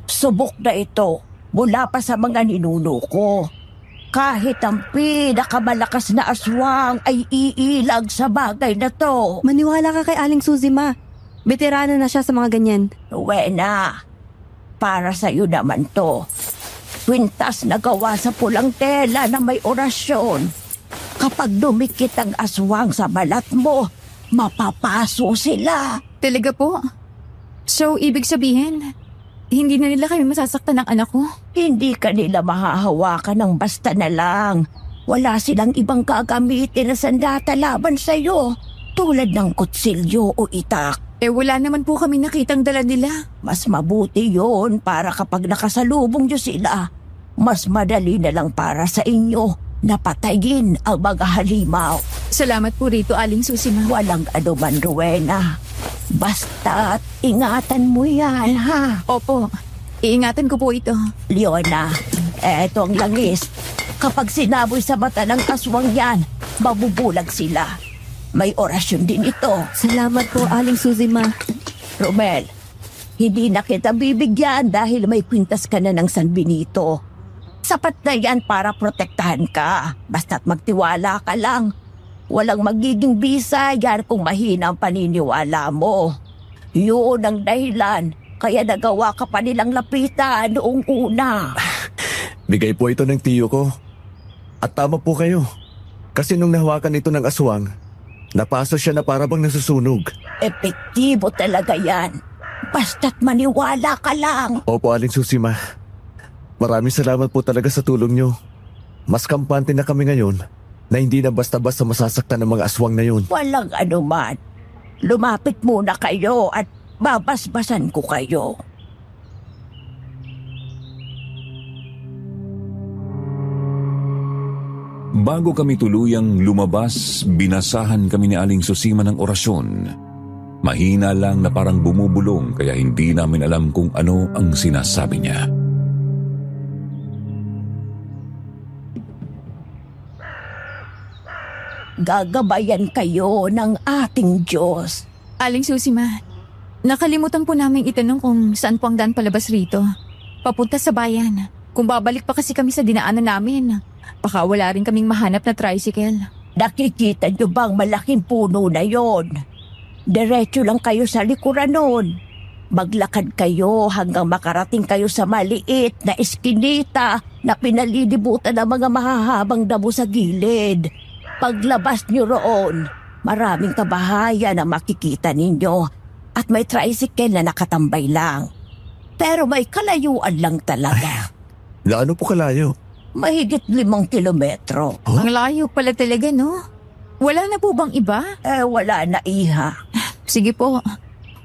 Subok na ito mula pa sa mga ninuno ko. Kahit ang pinakamalakas na aswang ay iilag sa bagay na to. Maniwala ka kay Aling Suzy, ma. Veterana na siya sa mga ganyan. Rowena, para sa'yo naman to. Kwintas na gawa sa pulang tela na may orasyon. Kapag dumikit ang aswang sa balat mo, mapapaso sila. Talaga po? So, ibig sabihin, hindi na nila kami masasaktan ng anak ko? Hindi ka nila mahahawakan ng basta na lang. Wala silang ibang gagamitin na sandata laban sa'yo, tulad ng kutsilyo o itak. Wala naman po kami nakitang dala nila. Mas mabuti yon para kapag nakasalubong nyo sila, mas madali na lang para sa inyo na patayin ang mga halimaw. Salamat po rito, Aling Susima. Walang anuman, Rowena. Basta't ingatan mo yan, ha? Opo, iingatan ko po ito. Leona, eto ang langis. Kapag sinaboy sa mata ng aswang yan, mabubulag sila. May orasyon din ito. Salamat po, Aling Susima. Romel, hindi na kita bibigyan dahil may kwintas ka na ng San Benito. Sapat na yan para protektahan ka. Basta't magtiwala ka lang. Walang magiging bisa yan kung mahina ang paniniwala mo. Yun ang dahilan kaya nagawa ka pa nilang lapitan noong una. Bigay po ito ng tiyo ko. At tama po kayo. Kasi nung nahawakan ito ng aswang, napaso siya na para bang nasusunog. Epektibo talaga yan. Basta't maniwala ka lang. Opo, Aling Susima. Maraming salamat po talaga sa tulong nyo. Mas kampante na kami ngayon na hindi na basta-basta masasaktan ng mga aswang na yun. Walang anuman. Lumapit muna kayo at babasbasan ko kayo. Bago kami tuluyang lumabas, binasahan kami ni Aling Susima ng orasyon. Mahina lang na parang bumubulong kaya hindi namin alam kung ano ang sinasabi niya. Gagabayan kayo ng ating Diyos. Aling Susima, nakalimutan po namin itanong kung saan po ang daan palabas rito. Papunta sa bayan. Kung babalik pa kasi kami sa dinaanan namin, baka wala rin kaming mahanap na tricycle. Nakikita niyo bang malaking puno na yon? Diretso lang kayo sa likuran nun. Maglakad kayo hanggang makarating kayo sa maliit na eskinita na pinalilibutan ng mga mahahabang damo sa gilid. Paglabas niyo roon, maraming kabahayan na makikita ninyo at may tricycle na nakatambay lang. Pero may kalayuan lang talaga. Gaano po kalayo? Mahigit 5 kilometro. Ang layo pala talaga, no? Wala na po bang iba? Wala na, iha. Sige po.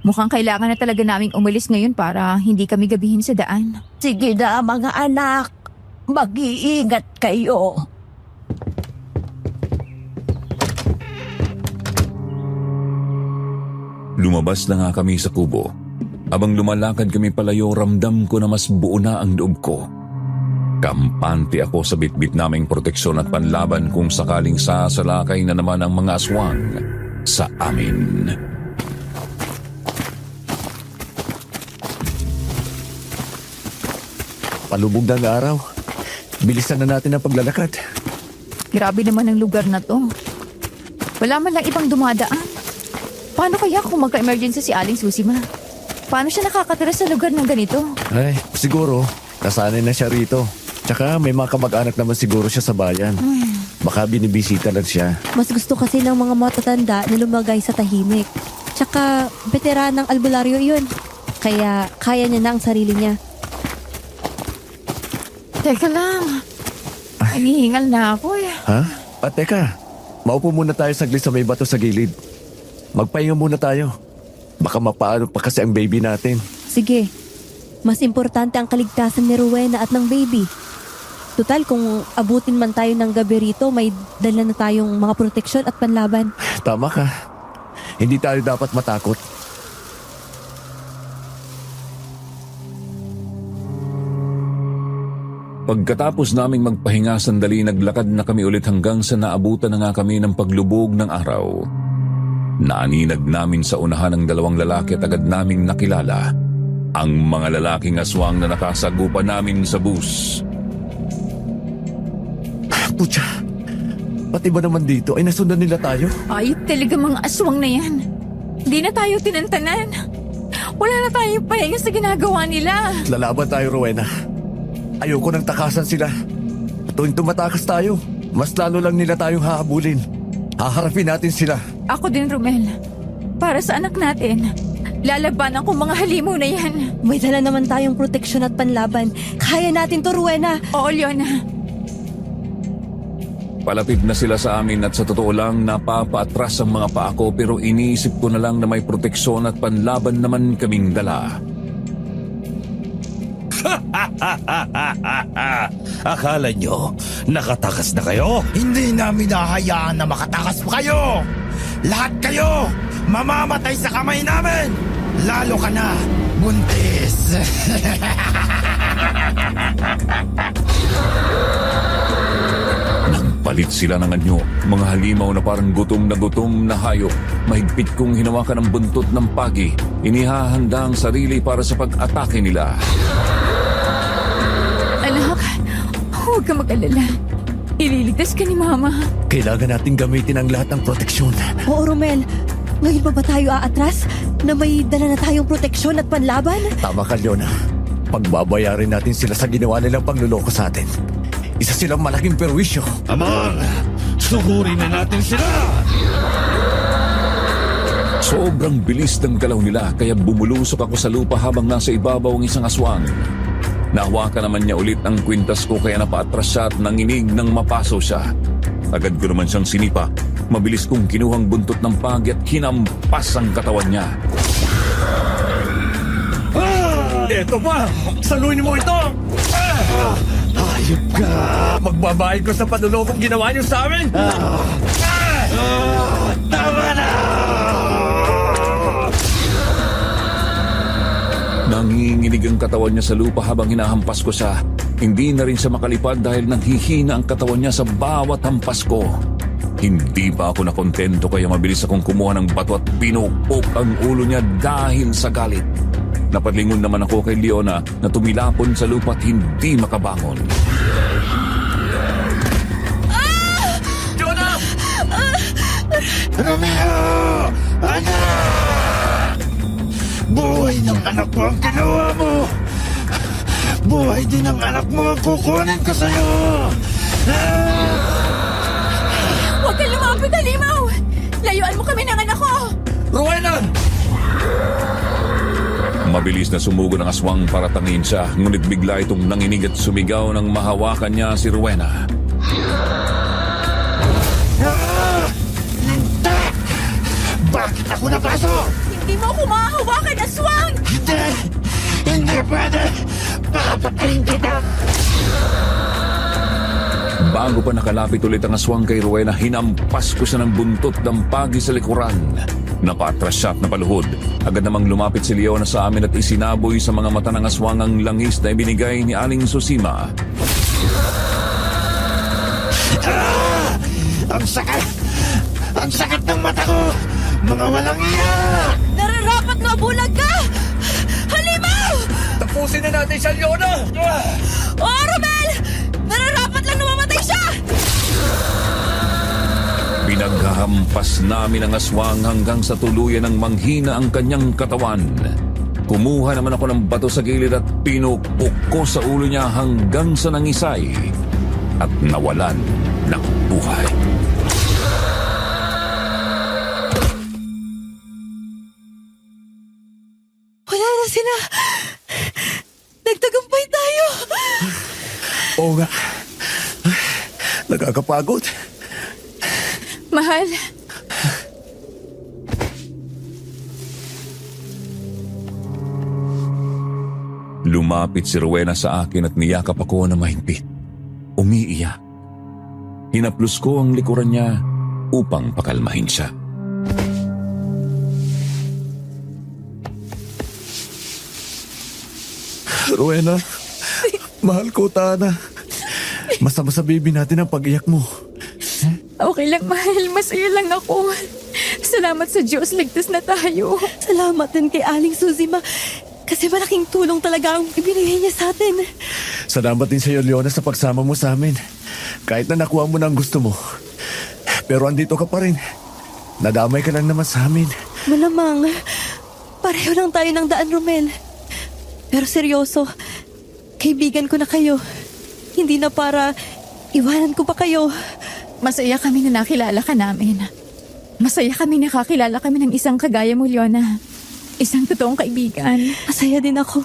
Mukhang kailangan na talaga naming umalis ngayon para hindi kami gabihin sa daan. Sige na, mga anak. Mag-iingat kayo. Lumabas na nga kami sa kubo. Habang lumalakad kami palayo, ramdam ko na mas buo na ang loob ko. Kampante ako sa bitbit naming proteksyon at panlaban kung sakaling sasalakay na naman ang mga aswang sa amin. Palubog na ang araw. Bilisan na natin ang paglalakad. Grabe naman ang lugar na to. Wala man lang ibang dumadaan. Paano kaya kung magka-emergency si Aling Susima? Paano siya nakakatira sa lugar ng ganito? Ay, siguro, nasanay na siya rito. Tsaka may mga kamag-anak naman siguro siya sa bayan. Baka binibisita lang siya. Mas gusto kasi ng mga matatanda na lumagay sa tahimik. Tsaka, veteranang albularyo yun. Kaya, kaya niya na ang sarili niya. Teka lang. Hinihingal na ako eh. Ha? Teka. Maupo muna tayo saglit sa may bato sa gilid. Magpahinga muna tayo. Baka mapaano pa kasi ang baby natin. Sige. Mas importante ang kaligtasan ni Rowena at ng baby. Total, kung abutin man tayo ng gabi rito, may dala na tayong mga proteksyon at panlaban. Tama ka. Hindi tayo dapat matakot. Pagkatapos naming magpahinga sandali, naglakad na kami ulit hanggang sa naabutan na nga kami ng paglubog ng araw. Naaninag namin sa unahan ng 2 lalaki at agad naming nakilala ang mga lalaking aswang na nakasagupa namin sa bus. Pucha, pati ba naman dito ay nasundan nila tayo? Ayop talaga mga aswang na yan. Hindi na tayo tinantanan. Wala na tayong pahinga sa ginagawa nila. Lalaban tayo, Rowena. Ayoko nang takasan sila. Tuwing tumatakas tayo, mas lalo lang nila tayong hahabulin. Haharapin natin sila. Ako din, Romel. Para sa anak natin. Lalabanan ko mga halimaw na yan. May dala naman tayong proteksyon at panlaban. Kaya natin to, Rowena. Oo, Leona. Palapit na sila sa amin at sa totoo lang napapaatras ang mga paa ko pero iniisip ko na lang na may proteksyon at panlaban naman kaming dala. Akala nyo, nakatakas na kayo? Hindi namin nahayaan na makatakas pa kayo! Lahat kayo, mamamatay sa kamay namin! Lalo ka na, buntis! Nagpalit sila ng anyo, mga halimaw na parang gutom na hayop. Mahigpit kong hinawakan ang buntot ng pagi. Inihahanda ang sarili para sa pag-atake nila. Anak, huwag ka mag-alala. Ililigtas ka ni Mama. Kailangan nating gamitin ang lahat ng proteksyon. Oo, Romel. Ngayon pa ba tayo aatras? Na may dala na tayong proteksyon at panlaban? Tama ka, Leona. Pagbabayarin natin sila sa ginawa nilang pangluloko sa atin. Isa silang malaking perwisyo. Amor, sugurin na natin sila! Sobrang bilis ng galaw nila kaya bumulusok ako sa lupa habang nasa ibabaw ang isang aswang. Nahawakan naman niya ulit ang kwintas ko kaya napaatras siya at nanginig nang mapaso siya. Agad ko naman siyang sinipa. Mabilis kong kinuhang buntot ng pagi at hinampas ang katawan niya. Eto pa! Saluhin mo ito! Hayop ka! Magbabayad ko sa panulokong ginawa niyo sa amin! Tama na! Nanginginig ang katawan niya sa lupa habang hinahampas ko siya. Hindi na rin siya makalipad dahil nanghihina ang katawan niya sa bawat hampas ko. Hindi pa ako nakontento kaya mabilis akong kumuha ng bato at pinupok ang ulo niya dahil sa galit. Napadlingon naman ako kay Leona na tumilapon sa lupa at hindi makabangon. Romeo! Anak! Buhay ng anak mo ang ginawa mo! Buhay din ng anak mo ang kukunin ko sa'yo! Huwag kang lumapit, Halimaw! Layuan mo kami ng anak ko! Rowena! Mabilis na sumugo ng aswang para tangin siya, ngunit bigla itong nanginig at sumigaw nang mahawakan niya si Rowena. Bakit ako napasok? Hindi mo ako mahahawakan, aswang! Hindi! Hindi pwede! Papatayin kita! Bago pa nakalapit ulit ang aswang kay Rowena, hinampas ko siya ng buntot ng pagi sa likuran. Napatras siya at napaluhod. Agad namang lumapit si Leona sa amin at isinaboy sa mga mata ng aswang ang langis na ibinigay ni Aling Susima. Ang sakit! Ang sakit ng mata ko! Mga walang iya! Nararapat na bulag ka! Halimaw! Tapusin na natin siya, Leona! Oh, Romel! Nararapat lang na mamatay siya! Pinaghahampas namin ang aswang hanggang sa tuluyan ng manghina ang kanyang katawan. Kumuha naman ako ng bato sa gilid at pinupok ko sa ulo niya hanggang sa nangisay at nawalan ng buhay. Wala na sila. Nagtagumpay tayo. Oo nga. Nakakapagod. Mahal, Lumapit si Rowena sa akin at niyakap ako na mahigpit. Umiiyak. Hinaplos ko ang likuran niya upang pakalmahin siya. Rowena, mahal ko, Tana. Masama sa baby natin ang pag-iyak mo. okay lang, mahal. Masaya lang ako. Salamat sa Diyos, ligtas na tayo. Salamat din kay Aling Susima. Kasi malaking tulong talaga ang ibinigay niya sa atin. Salamat din sa iyo, Leona, sa pagsama mo sa amin. Kahit na nakuha mo na ang gusto mo. Pero andito ka pa rin. Nadamay ka lang naman sa amin. Malamang, pareho lang tayo ng daan, Romel. Pero seryoso, kaibigan ko na kayo. Hindi na para iwanan ko pa kayo. Masaya kami na nakilala ka namin. Masaya kami nakakilala kami ng isang kagaya mo, Leona. Isang totoong kaibigan. Masaya din ako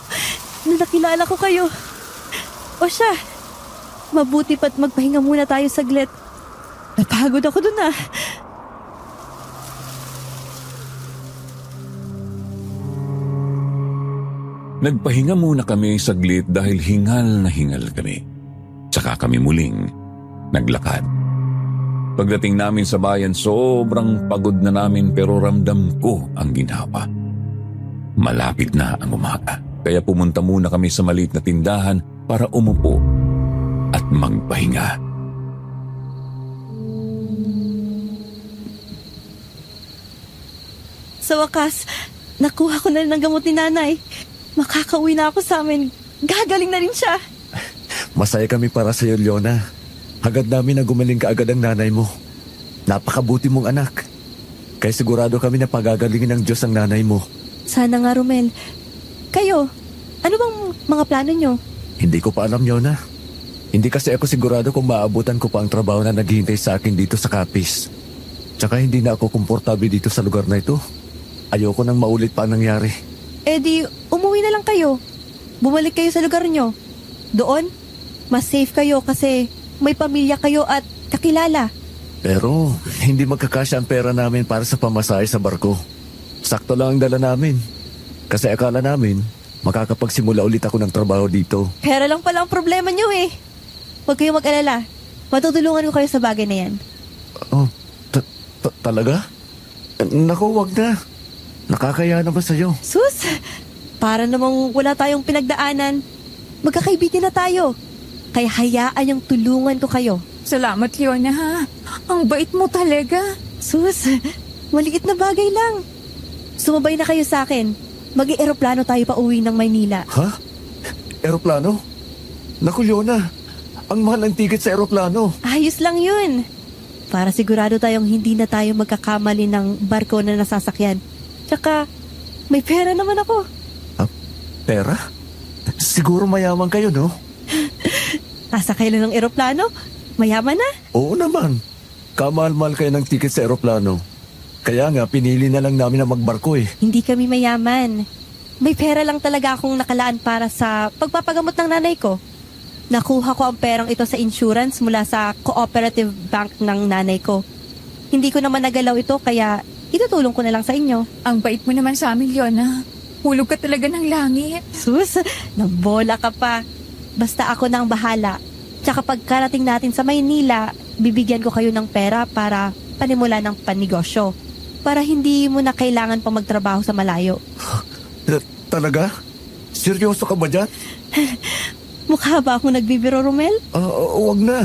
na nakilala ko kayo. O siya, mabuti pa't magpahinga muna tayo saglit. Napagod ako dun ah. Nagpahinga muna kami saglit dahil hingal na hingal kami. Tsaka kami muling naglakad. Pagdating namin sa bayan, sobrang pagod na namin pero ramdam ko ang ginhawa. Malapit na ang umaga, kaya pumunta muna kami sa maliit na tindahan para umupo at magpahinga. Sa wakas, nakuha ko na rin ang gamot ni nanay. Makakauwi na ako sa amin. Gagaling na rin siya. Masaya kami para sa iyo, Leona. Hagad namin na gumaling ka agad ang nanay mo. Napakabuti mong anak. Kaya sigurado kami na pagagalingin ng Diyos ang nanay mo. Sana nga, Romel. Kayo, ano bang mga plano nyo? Hindi ko pa alam, Leona. Hindi kasi ako sigurado kung maabutan ko pa ang trabaho na naghihintay sa akin dito sa Capiz. Tsaka hindi na ako komportable dito sa lugar na ito. Ayoko nang maulit pa ang nangyari. Eh di, umuwi na lang kayo. Bumalik kayo sa lugar nyo. Doon, mas safe kayo kasi may pamilya kayo at kakilala. Pero hindi magkakasya ang pera namin para sa pamasahe sa barko. Sakto lang ang dala namin. Kasi akala namin, makakapagsimula ulit ako ng trabaho dito. Pera lang pala ang problema nyo eh. Huwag kayong mag-alala. Matutulungan ko kayo sa bagay na yan. Oh, talaga? Naku, wag na. Nakakaya na ba sa'yo? Sus! Para namang wala tayong pinagdaanan. Magkakaibigan na tayo. Kaya hayaan yung tulungan ko kayo. Salamat, Leona, ha? Ang bait mo talaga. Sus! Maliit na bagay lang. Sumabay na kayo sa akin. Mag-eroplano tayo pa uwi ng Maynila. Ha? Eroplano? Naku, Leona. Ang mahal ng ticket sa eroplano. Ayos lang yun. Para sigurado tayong hindi na tayo magkakamali ng barko na nasasakyan. Tsaka, may pera naman ako. Pera? Siguro mayaman kayo, no? Sasakay lang ng eroplano? Mayaman na? Oo naman. Kamahal-mahal kayo ng ticket sa eroplano. Kaya nga, pinili na lang namin na magbarko eh. Hindi kami mayaman. May pera lang talaga akong nakalaan para sa pagpapagamot ng nanay ko. Nakuha ko ang perang ito sa insurance mula sa cooperative bank ng nanay ko. Hindi ko naman nagalaw ito kaya itutulong ko na lang sa inyo. Ang bait mo naman sa amin, Leona. Hulog ka talaga ng langit. Sus, nabola ka pa. Basta ako na ang bahala. Tsaka pagkarating natin sa Maynila, bibigyan ko kayo ng pera para panimula ng panegosyo. Para hindi mo na kailangan pa magtrabaho sa malayo. Talaga? Seryoso ka ba dyan? Mukha ba akong nagbibiro, Romel? Wag na.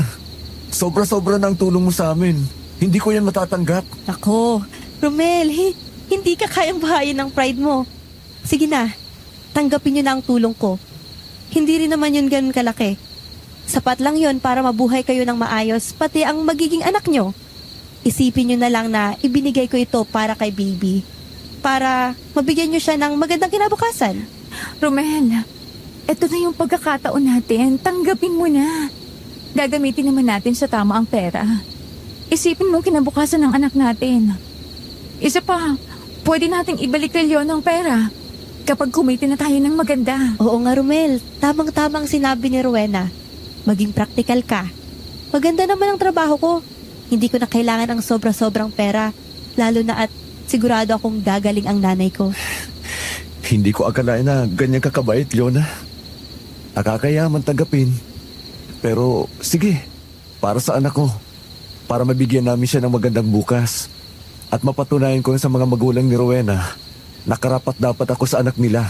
Sobra-sobra na ang tulong mo sa amin. Hindi ko yan matatanggap. Ako, Romel, hindi ka kayang bahayin ng pride mo. Sige na, tanggapin nyo na ang tulong ko. Hindi rin naman yun ganun kalaki. Sapat lang yun para mabuhay kayo ng maayos, pati ang magiging anak nyo. Isipin nyo na lang na ibinigay ko ito para kay baby. Para mabigyan nyo siya ng magandang kinabukasan. Romel, eto na yung pagkakataon natin. Tanggapin mo na. Gagamitin naman natin sa tama ang pera. Isipin mo kinabukasan ng anak natin. Isa pa, pwede nating ibalik kay Leon ang pera kapag kumita na tayo ng maganda. Oo nga, Romel. Tamang-tamang sinabi ni Rowena. Maging praktikal ka. Maganda naman ang trabaho ko. Hindi ko na kailangan ang sobra-sobrang pera. Lalo na at sigurado akong gagaling ang nanay ko. Hindi ko akalain na ganyan kakabait, Leona. Nakakayaman tanggapin. Pero sige, para sa anak ko. Para mabigyan namin siya ng magandang bukas. At mapatunayan ko sa mga magulang ni Rowena na karapat dapat ako sa anak nila.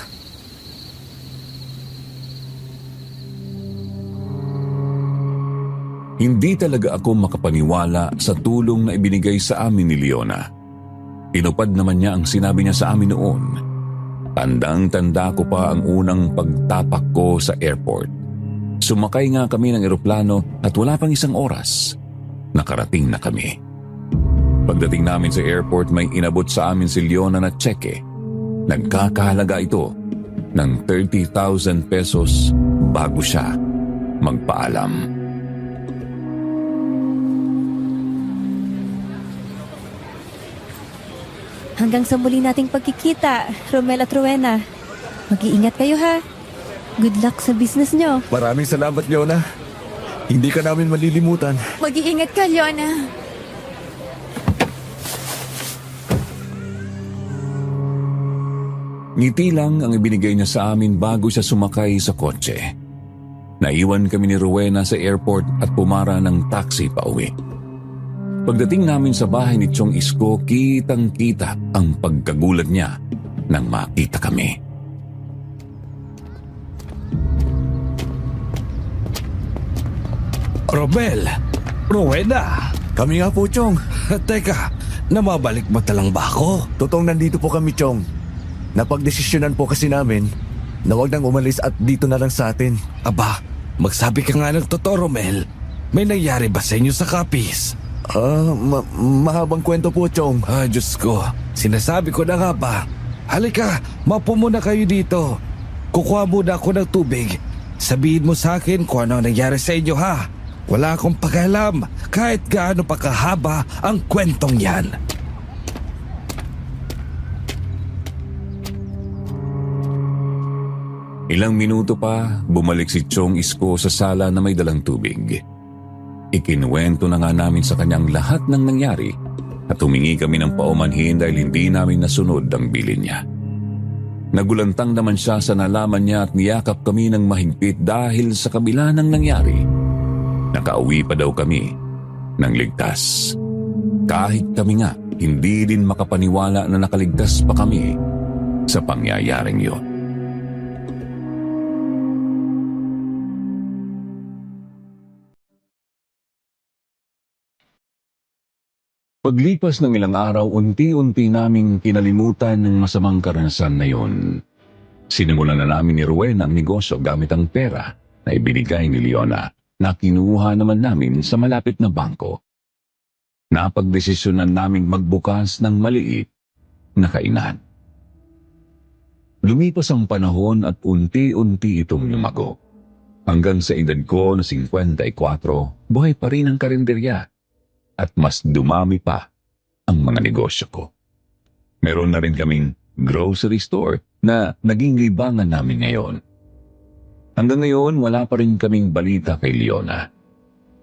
Hindi talaga ako makapaniwala sa tulong na ibinigay sa amin ni Leona. Inupad naman niya ang sinabi niya sa amin noon. Tandang-tanda ko pa ang unang pagtapak ko sa airport. Sumakay nga kami ng eroplano at wala pang isang oras. Nakarating na kami. Pagdating namin sa airport, may inabot sa amin si Leona na tseke. Nagkakahalaga ito ng 30,000 pesos bago siya magpaalam. Hanggang sa muli nating pagkikita, Romel at Rowena. Mag-iingat kayo ha. Good luck sa business nyo. Maraming salamat, Leona. Hindi ka namin malilimutan. Mag-iingat ka, Leona. Ngiti lang ang ibinigay niya sa amin bago siya sumakay sa kotse. Naiwan kami ni Rowena sa airport at pumara ng taxi pa uwi. Pagdating namin sa bahay ni Chong Isko, kitang-kita ang pagkagulat niya nang makita kami. Romel! Rowena! Kami nga po, Chong. Teka, namabalik mo talang ba ako? Totoong nandito po kami, Chong. Napagdesisyonan po kasi namin na huwag nang umalis at dito na lang sa atin. Aba, magsabi ka nga ng totoo, Romel. May nangyari ba sa inyo sa Capiz? Mahabang kwento po, Chong. Diyos ko, sinasabi ko na nga ba? Halika, mapo muna kayo dito. Kukuha muna ako ng tubig. Sabihin mo sa akin kung ano ang nangyari sa inyo, ha? Wala akong pakialam kahit gaano pa kahaba ang kwentong yan. Ilang minuto pa, bumalik si Chong Isko sa sala na may dalang tubig. Ikinuwento na nga namin sa kanyang lahat ng nangyari at humingi kami ng paumanhin dahil hindi namin nasunod ang bilin niya. Nagulantang naman siya sa nalaman niya at niyakap kami ng mahigpit dahil sa kabila ng nangyari, nakauwi pa daw kami ng ligtas. Kahit kami nga, hindi din makapaniwala na nakaligtas pa kami sa pangyayaring yun. Paglipas ng ilang araw, unti-unti naming kinalimutan ng masamang karanasan na yun. Sinimulan na namin ni Rowena ang negosyo gamit ang pera na ibinigay ni Leona na kinuha naman namin sa malapit na bangko. Napagdesisyonan naming magbukas ng maliit na kainan. Lumipas ang panahon at unti-unti itong lumago. Hanggang sa edad ko na 54, buhay pa rin ang karinderya. At mas dumami pa ang mga negosyo ko. Meron na rin kaming grocery store na naging libangan namin ngayon. Hanggang ngayon, wala pa rin kaming balita kay Leona.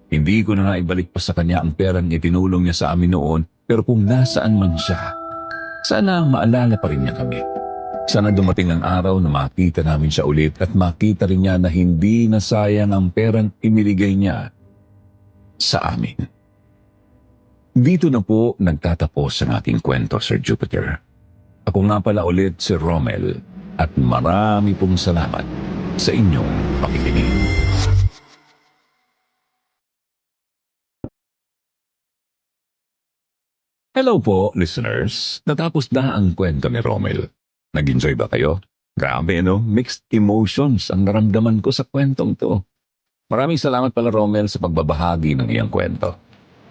Hindi ko na naibalik pa sa kanya ang perang itinulong niya sa amin noon, pero kung nasaan man siya, sana maalala pa rin niya kami. Sana dumating ang araw na makita namin siya ulit at makita rin niya na hindi nasayang ang perang imiligay niya sa amin. Dito na po nagtatapos ang ating kwento, Sir Jupiter. Ako nga pala ulit si Romel at marami pong salamat sa inyong pakikinig. Hello po, listeners. Natapos na ang kwento ni Romel. Nag-enjoy ba kayo? Grabe, no? Mixed emotions ang naramdaman ko sa kwentong to. Maraming salamat pala, Romel, sa pagbabahagi ng iyong kwento.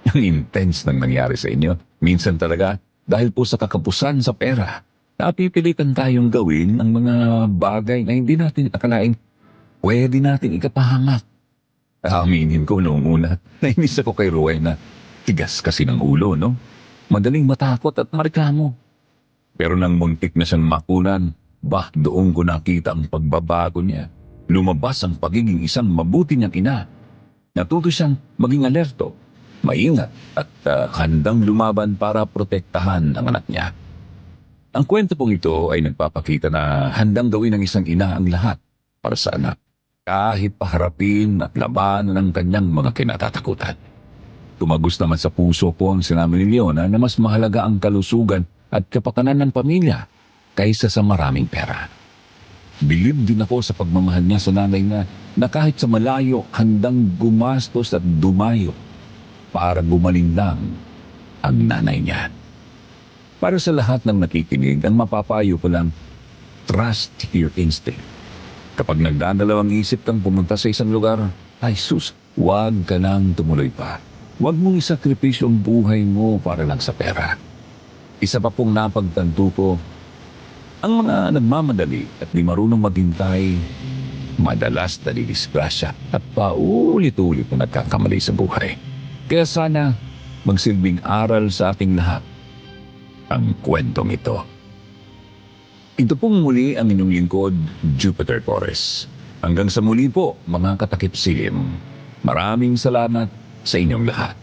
Ang intense ng nangyari sa inyo. Minsan talaga, dahil po sa kakapusan sa pera, napipilitan tayong gawin ang mga bagay na hindi natin akalaing pwede natin ikapahamak. Aminin ko noong una, nainis ako kay Rowena. Tigas kasi ng ulo, no? Madaling matakot at mareklamo. Pero nang muntik na siyang makunan, doon ko nakita ang pagbabago niya. Lumabas ang pagiging isang mabuti niyang ina. Natuto siyang maging alerto, maingat at handang lumaban para protektahan ang anak niya. Ang kwento pong ito ay nagpapakita na handang gawin ng isang ina ang lahat para sa anak, kahit paharapin at labanan ng kanyang mga kinatatakutan. Tumagos naman sa puso ko ang sinabi ni Leona na mas mahalaga ang kalusugan at kapakanan ng pamilya kaysa sa maraming pera. Bilib din ako sa pagmamahal niya sa nanay na kahit sa malayo handang gumastos at dumayo para gumaling lang ang nanay niya. Para sa lahat ng nakikinig, ang mapapayo ko lang, trust your instinct. Kapag nagdadalawang isip kang pumunta sa isang lugar, ay sus, huwag ka nang tumuloy pa. Huwag mong isakripisyo ang buhay mo para lang sa pera. Isa pa pong napagtanto ko, ang mga nagmamadali at di marunong maghintay, madalas nadidisgrasya at paulit-ulit na nagkakamali sa buhay. Kaya sana magsilbing aral sa ating lahat ang kwentong ito. Ito pong muli ang inyong lingkod, Jupiter Torres. Hanggang sa muli po, mga katakip silim. Maraming salamat sa inyong lahat.